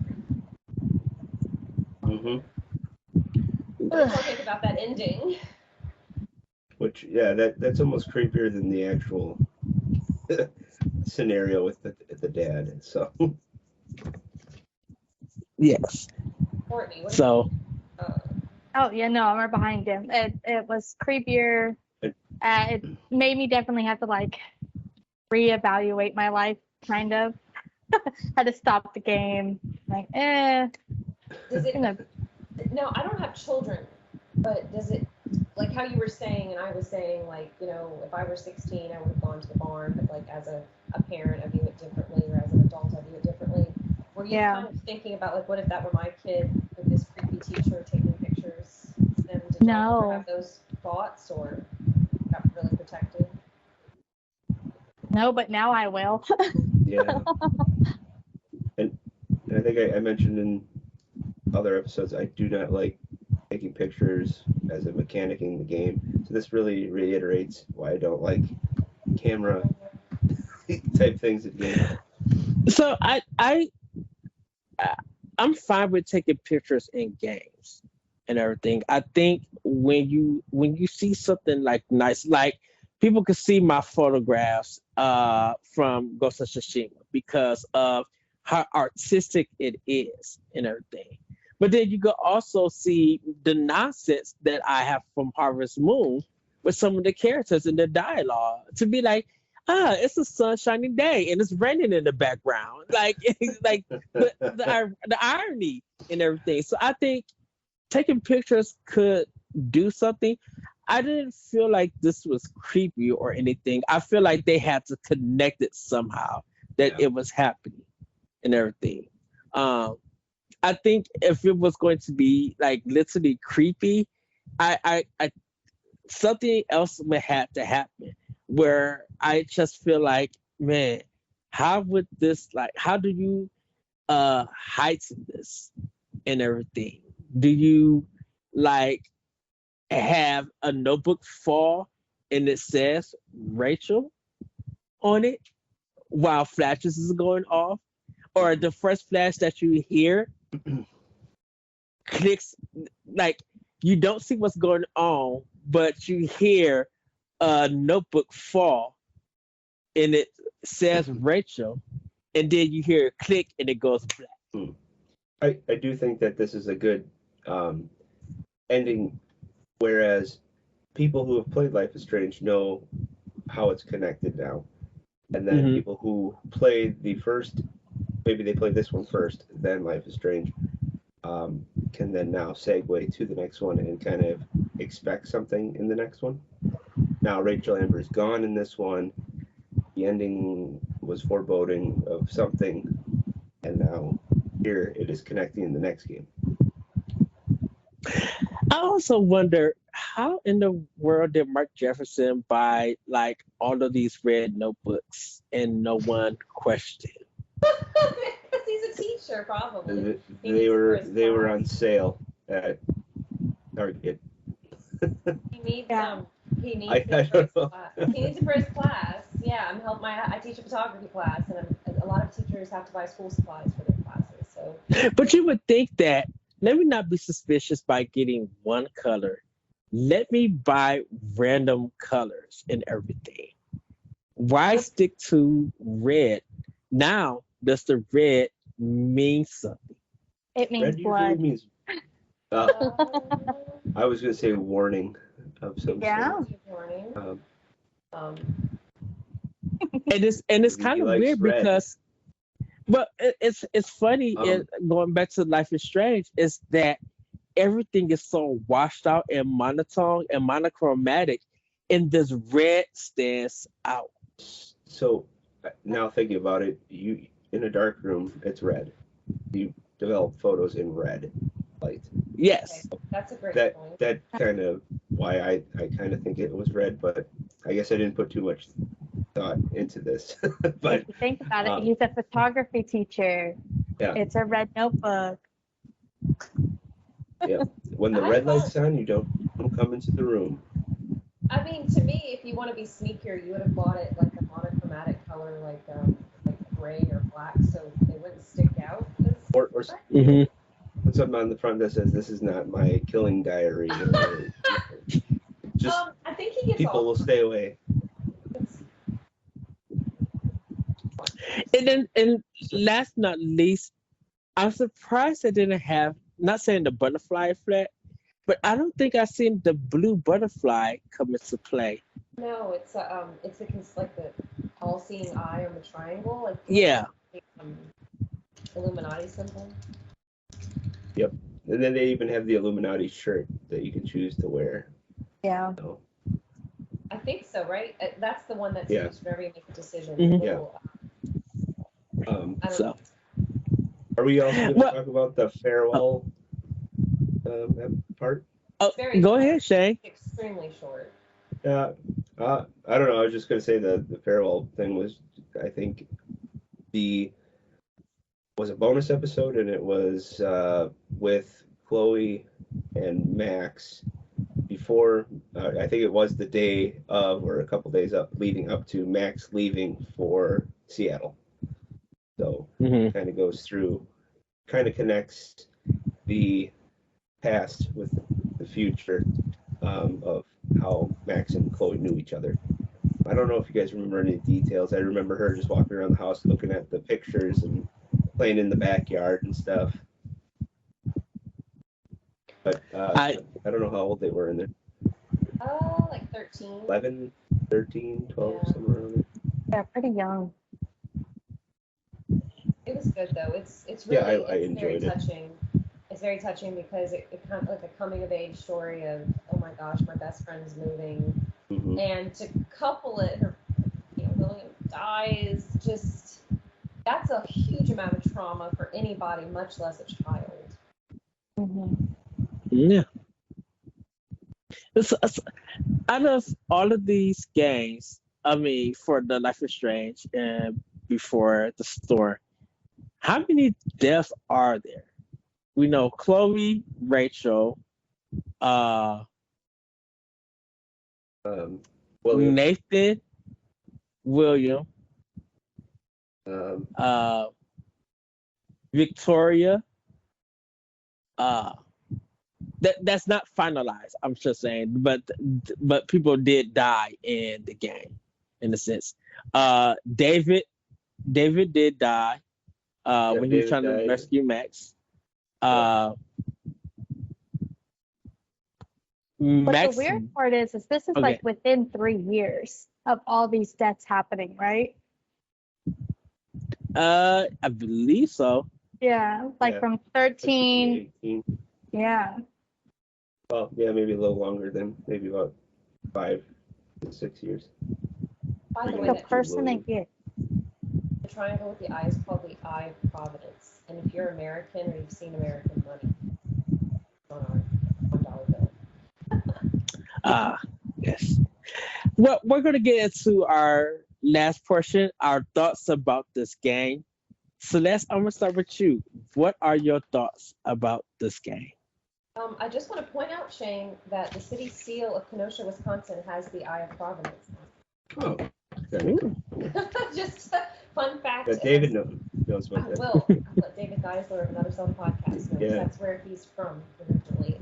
That's what I think about that ending. Which, yeah, that's almost creepier than the actual scenario with the dad. So. Yes. Courtney, what So. Oh yeah, no, I'm right behind him. It was creepier. It made me definitely have to like reevaluate my life, kind of. Had to stop the game. Like, Does it? No, I don't have children, but does it? Like how you were saying, and I was saying, like, you know, if I were 16, I would have gone to the barn, but like as a parent, I view it differently, or as an adult, I view it differently. Were you kind of thinking about, like, what if that were my kid with this creepy teacher taking pictures? And did you ever have those thoughts, or got really protected? No, but now I will. Yeah. And I think I mentioned in other episodes, I do not like taking pictures as a mechanic in the game. So this really reiterates why I don't like camera type things in games. So I'm fine with taking pictures in games and everything. I think when you see something like nice, like people can see my photographs from Ghost of Tsushima because of how artistic it is and everything. But then you could also see the nonsense that I have from Harvest Moon with some of the characters in the dialogue to be like, it's a sunshiny day and it's raining in the background. Like, like the irony and everything. So I think taking pictures could do something. I didn't feel like this was creepy or anything. I feel like they had to connect it somehow that it was happening and everything. I think if it was going to be like literally creepy, I something else would have to happen where I just feel like, man, how would this, like, how do you heighten this and everything? Do you like have a notebook fall and it says Rachel on it while flashes is going off? Or the first flash that you hear clicks, like you don't see what's going on, but you hear a notebook fall and it says Rachel, and then you hear a click and it goes black. I do think that this is a good ending, whereas people who have played Life is Strange know how it's connected now. And then people who played the first, maybe they played this one first, then Life is Strange, can then now segue to the next one and kind of expect something in the next one. Now Rachel Amber's gone in this one. The ending was foreboding of something, and now here it is connecting in the next game. I also wonder how in the world did Mark Jefferson buy like all of these red notebooks and no one questioned? Because he's a teacher, probably. They were on sale at Target. He needs He needs I it for his don't know. class. He needs it for his class. Yeah, I teach a photography class, and a lot of teachers have to buy school supplies for their classes. So. But you would think that, let me not be suspicious by getting one color. Let me buy random colors and everything. Why stick to red? Now, does the red mean something? It means Red blood. usually means. I was gonna say warning of some sort. Warning. And it's kind of weird red. because, but it's funny. Going back to Life is Strange, is that everything is so washed out and monotone and monochromatic, and this red stands out. So now thinking about it, you in a dark room, it's red. You develop photos in red light. Yes. Okay. That's a great point. That kind of why I kind of think it was red, but I guess I didn't put too much thought into this. But if you think about it, he's a photography teacher. Yeah. It's a red notebook. Yeah. When the red light's on, you don't come into the room. I mean, to me, if you want to be sneakier, you would have bought it like a monochromatic color, like gray or black, so they wouldn't stick out. Or put something on the front that says, "This is not my killing diary," or just I think he gets people will stay away. And then, and last not least, I'm surprised they didn't have. Not saying the butterfly effect, but I don't think I've seen the blue butterfly come into play. No, it's like the all-seeing eye on the triangle, like Yeah. Illuminati symbol. Yep. And then they even have the Illuminati shirt that you can choose to wear. Yeah. So, I think so, right? That's the one that's Yeah. used whenever you make a decision. Mhm. Yeah. I don't So know. Are we also going to Well- talk about the farewell part? oh, Very go short. ahead, Shay. Extremely short. I don't know. I was just going to say the farewell thing was, I think, was a bonus episode, and it was with Chloe and Max before. I think it was the day of, or a couple days up, leading up to Max leaving for Seattle. So Mhm. kind of goes through, kind of connects the past with the future of how Max and Chloe knew each other. I don't know if you guys remember any details. I remember her just walking around the house looking at the pictures and playing in the backyard and stuff. But I don't know how old they were in there. Like 13. 11, 13, 12, Yeah. somewhere around there. Yeah, pretty young. It was good though. It's Yeah, really I it's very enjoyed it. touching. It's very touching because it kind of like a coming of age story of, oh my gosh, my best friend's moving, Mhm. and to couple it, William dies. Just that's a huge amount of trauma for anybody, much less a child. Hmm. Yeah. It's out of all of these games, I mean, for the Life is Strange and before the store, how many deaths are there? We know Chloe, Rachel, William, Nathan, William, um, Victoria. That's not finalized. I'm just saying, but people did die in the game, in a sense. David did die Yeah, when he was David trying to died. rescue Max. Uh, But Max. the weird part is this is Okay. like within 3 years of all these deaths happening, right? I believe so. Yeah, like Yeah. from 13. 18. Yeah. Well, yeah, maybe a little longer than maybe about 5 to 6 years. By the way, The that person they get. the triangle with the eye is called the Eye of Providence. And if you're American or you've seen American money, it's on our $1 bill. Yes. Well, we're gonna get into our last portion, our thoughts about this game. Celeste, I'm gonna start with you. What are your thoughts about this game? I just want to point out, Shane, that the city seal of Kenosha, Wisconsin has the Eye of Providence. Oh, okay. Just a fun fact. But David knows I about that. will. I'll let David Geisler of Another Self Podcast know. Yeah. That's where he's from originally.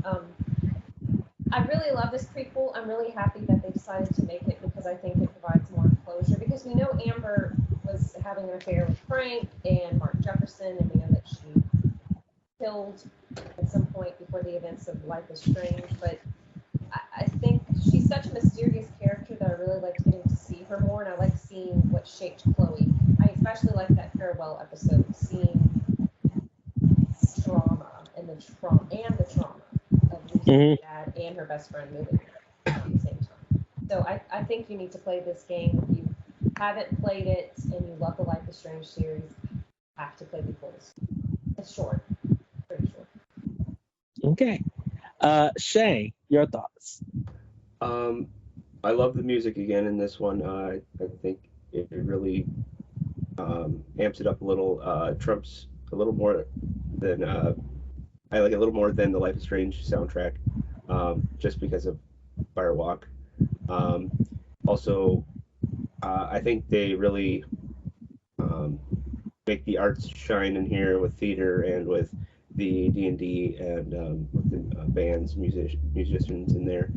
I really love this prequel. I'm really happy that they decided to make it because I think it provides more closure. Because we know Amber was having an affair with Frank and Mark Jefferson, and we know that she killed at some point before the events of Life is Strange. But I think she's such a mysterious character that I really liked getting to see her more, and I like seeing what shaped Chloe. I especially like that farewell episode, seeing trauma and the trauma of losing her dad and her best friend moving at the same time. So I think you need to play this game. If you haven't played it and you love the Life is Strange series, you have to play Prequels. It's short, pretty short. Okay. Shay, your thoughts. I love the music again in this one. I think it really amps it up a little. Trump's a little more than I like it a little more than the Life is Strange soundtrack, just because of Firewalk. Also, I think they really make the arts shine in here with theater and with the D&D and with the bands, musicians in there.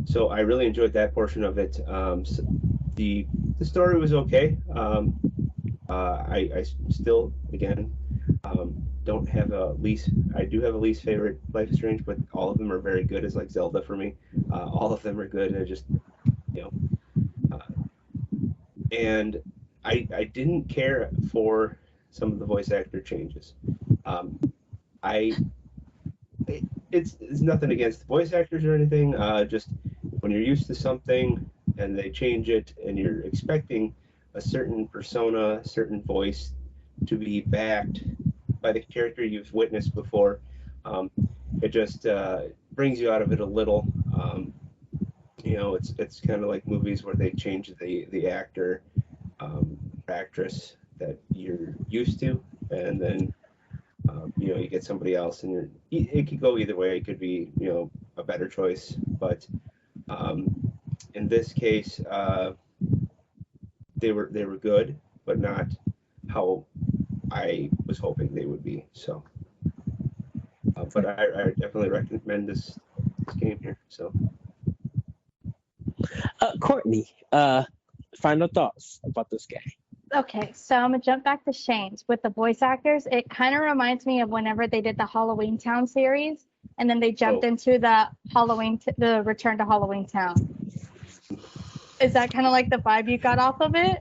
So I really enjoyed that portion of it. So the story was okay. I still, again, don't have a least. I do have a least favorite Life is Strange, but all of them are very good. It's like Zelda for me. All of them are good. I just, you know, and I didn't care for some of the voice actor changes. I it's nothing against the voice actors or anything. Just when you're used to something and they change it, and you're expecting a certain persona, a certain voice to be backed by the character you've witnessed before, it just brings you out of it a little. It's kind of like movies where they change the actor, actress that you're used to, and then you get somebody else, and it could go either way. It could be a better choice, but in this case, they were good, but not how I was hoping they would be. So, but I definitely recommend this game here. So, Courtney, final thoughts about this game? Okay, so I'm gonna jump back to Shane's with the voice actors. It kind of reminds me of whenever they did the Halloween Town series, and then they jumped into the the Return to Halloween Town. Is that kind of like the vibe you got off of it?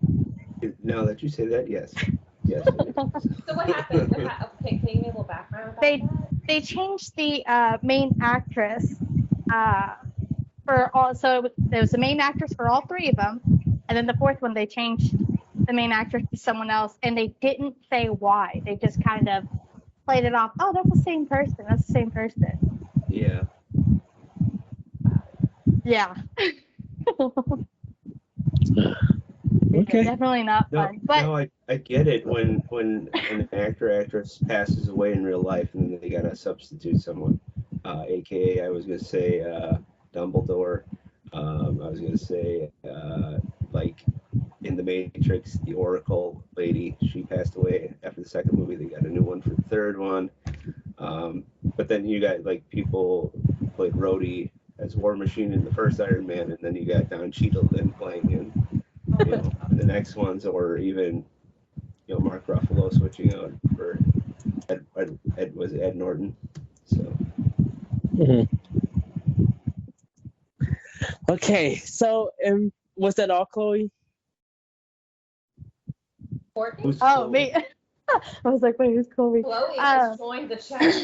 Now that you say that, yes. Yes. So what happened? Okay, can you give a little background about that? They changed the main actress for all. So there was the main actress for all three of them, and then the fourth one they changed the main actress to someone else, and they didn't say why. They just kind of played it off. Oh, that's the same person. That's the same person. Yeah. Yeah. Okay. Definitely not No, fun. But no, I get it when an actor or actress passes away in real life and then they gotta substitute someone. AKA, I was gonna say Dumbledore. I was gonna say like in the Matrix, the Oracle lady. She passed away after the second movie. They got a new one for the third one. But then you got like people who played Rhodey as War Machine in the first Iron Man, and then you got Don Cheadle then playing in the next ones, or even Mark Ruffalo switching out for Ed Norton. So. Okay, so was that all, Chloe? Courtney? Who's oh, Chloe? me. I was like, wait, who's Chloe? Chloe just joined the chat.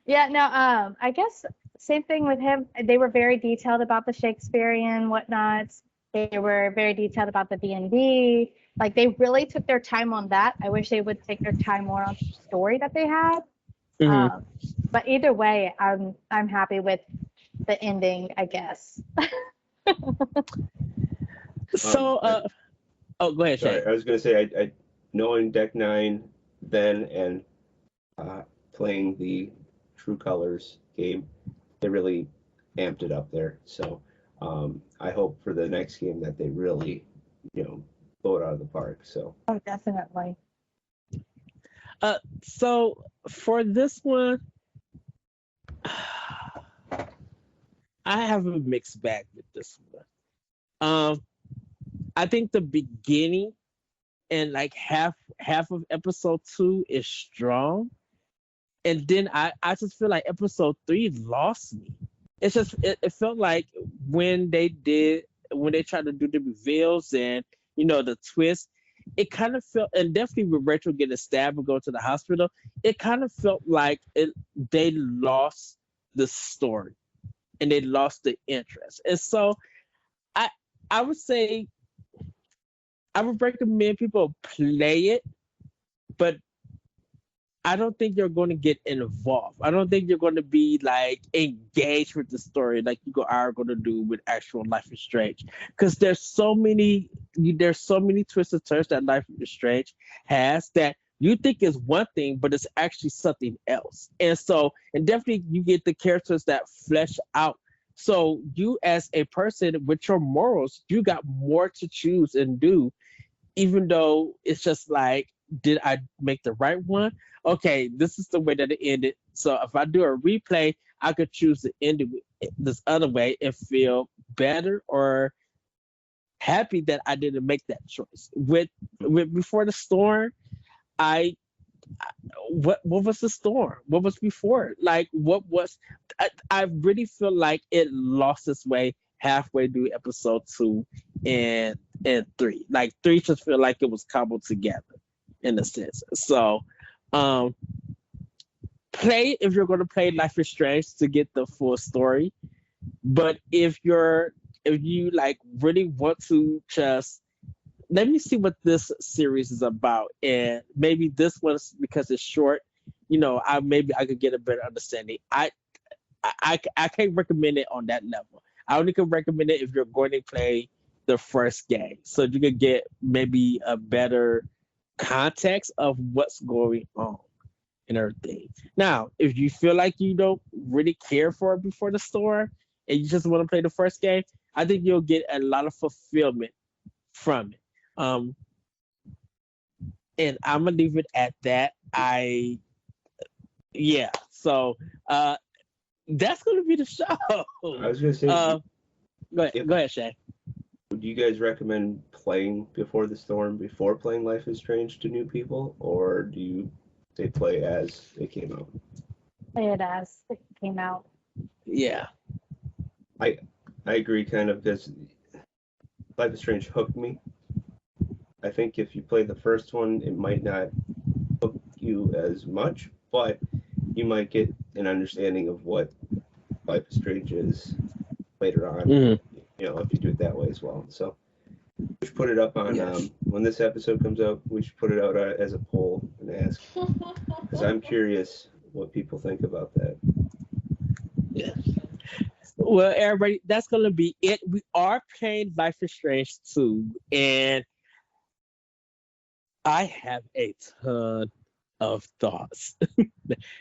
Yeah, no, I guess same thing with him. They were very detailed about the Shakespearean whatnots. They were very detailed about the D&D. Like they really took their time on that. I wish they would take their time more on the story that they had. But either way, I'm happy with the ending, I guess. So, go ahead, Sorry, Shane. I was gonna say I knowing Deck 9 then and playing the True Colors game, they really amped it up there. So I hope for the next game that they really, blow it out of the park. So. Oh, definitely. So for this one, I have a mixed bag with this one. I think the beginning and like half of episode 2 is strong, and then I just feel like episode 3 lost me. It's just it felt like when they tried to do the reveals and the twist, it kind of felt, and definitely with Rachel getting stabbed and going to the hospital, it kind of felt like they lost the story and they lost the interest. And so I would say I would recommend people play it, but I don't think you're going to get involved. I don't think you're going to be like engaged with the story like you are going to do with actual Life is Strange, because there's so many twists and turns that Life is Strange has that you think is one thing, but it's actually something else. And definitely you get the characters that flesh out. So you as a person with your morals, you got more to choose and do, even though it's just like did I make the right one? Okay, this is the way that it ended. So if I do a replay, I could choose to end it this other way and feel better or happy that I didn't make that choice. With Before the Storm, I what was the storm? What was before it? Like what was I really feel like it lost its way halfway through episode 2 and 3. Like 3 just feel like it was cobbled together in a sense. So play if you're gonna play Life is Strange to get the full story. But if you like really want to just let me see what this series is about, and maybe this one's because it's short. Maybe I could get a better understanding. I can't recommend it on that level. I only can recommend it if you're going to play the first game, so you could get maybe a better context of what's going on and everything. Now, if you feel like you don't really care for it Before the Storm and you just want to play the first game, I think you'll get a lot of fulfillment from it. And I'm gonna leave it at that. So that's gonna be the show. I was gonna say, go ahead, Shay. Would you guys recommend playing Before the Storm before playing Life is Strange to new people, or do you say play as it came out? Play it as it came out. Yeah. I agree, kind of, because Life is Strange hooked me. I think if you play the first one, it might not hook you as much, but you might get an understanding of what Life is Strange is later on. Mm-hmm. If you do it that way as well. So we should put it up on when this episode comes out. We should put it out as a poll and ask, because I'm curious what people think about that. Yeah. Well, everybody, that's gonna be it. We are playing Life is Strange 2, and I have a ton of thoughts,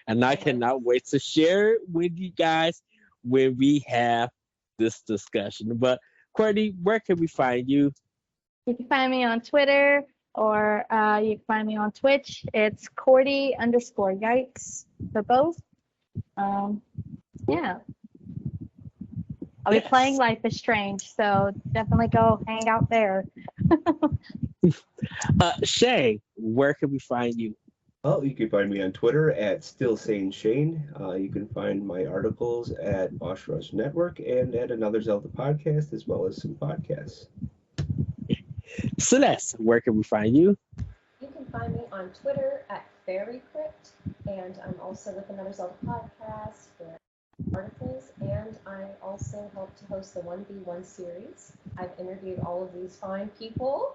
and I cannot wait to share it with you guys when we have this discussion. But Courtney, where can we find you? You can find me on Twitter, or you can find me on Twitch. It's Cordy_Yikes for both. Yeah. I'll be playing Life is Strange, so definitely go hang out there. Shay, where can we find you? Well, you can find me on Twitter at StillSaneShane. You can find my articles at Boss Rush Network and at Another Zelda podcast, as well as some podcasts. Celeste, where can we find you? You can find me on Twitter at FairyCrypt, and I'm also with Another Zelda podcast for articles, and I also help to host the 1v1 series. I've interviewed all of these fine people,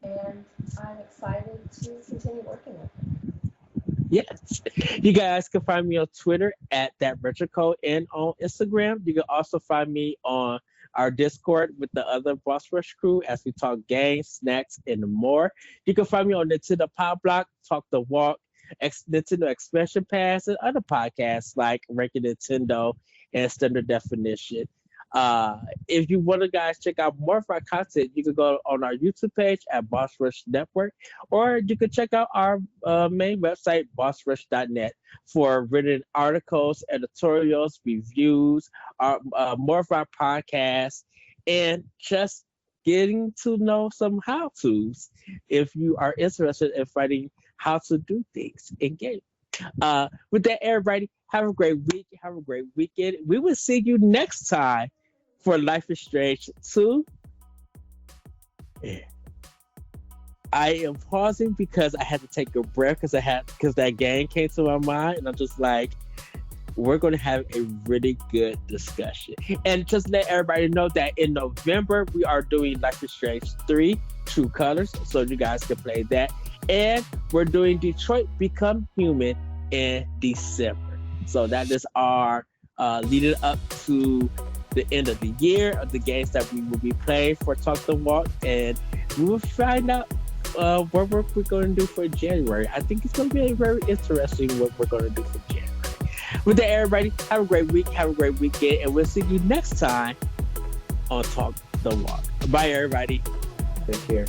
and I'm excited to continue working with them. Yes. You guys can find me on Twitter at ThatRetroCode and on Instagram. You can also find me on our Discord with the other Boss Rush crew as we talk games, snacks, and more. You can find me on Nintendo Power Block, Talk the Walk, Nintendo Expansion Pass, and other podcasts like Ranking Nintendo and Standard Definition. If you want to guys check out more of our content, you can go on our YouTube page at Boss Rush Network, or you can check out our main website, bossrush.net, for written articles, editorials, reviews, more of our podcasts, and just getting to know some how-tos if you are interested in finding how to do things in game. With that, everybody, have a great week. Have a great weekend. We will see you next time for Life is Strange 2. I am pausing because I had to take a breath because that game came to my mind, and I'm just like, we're going to have a really good discussion. And just let everybody know that in November, we are doing Life is Strange 3, True Colors, so you guys can play that. And we're doing Detroit Become Human in December. So that is our leading up to the end of the year of the games that we will be playing for Talk the Walk. And we will find out what work we're going to do for January. I think it's going to be very interesting what we're going to do for January. With that, everybody, have a great week, have a great weekend, and we'll see you next time on Talk the Walk. Bye, everybody. Take care.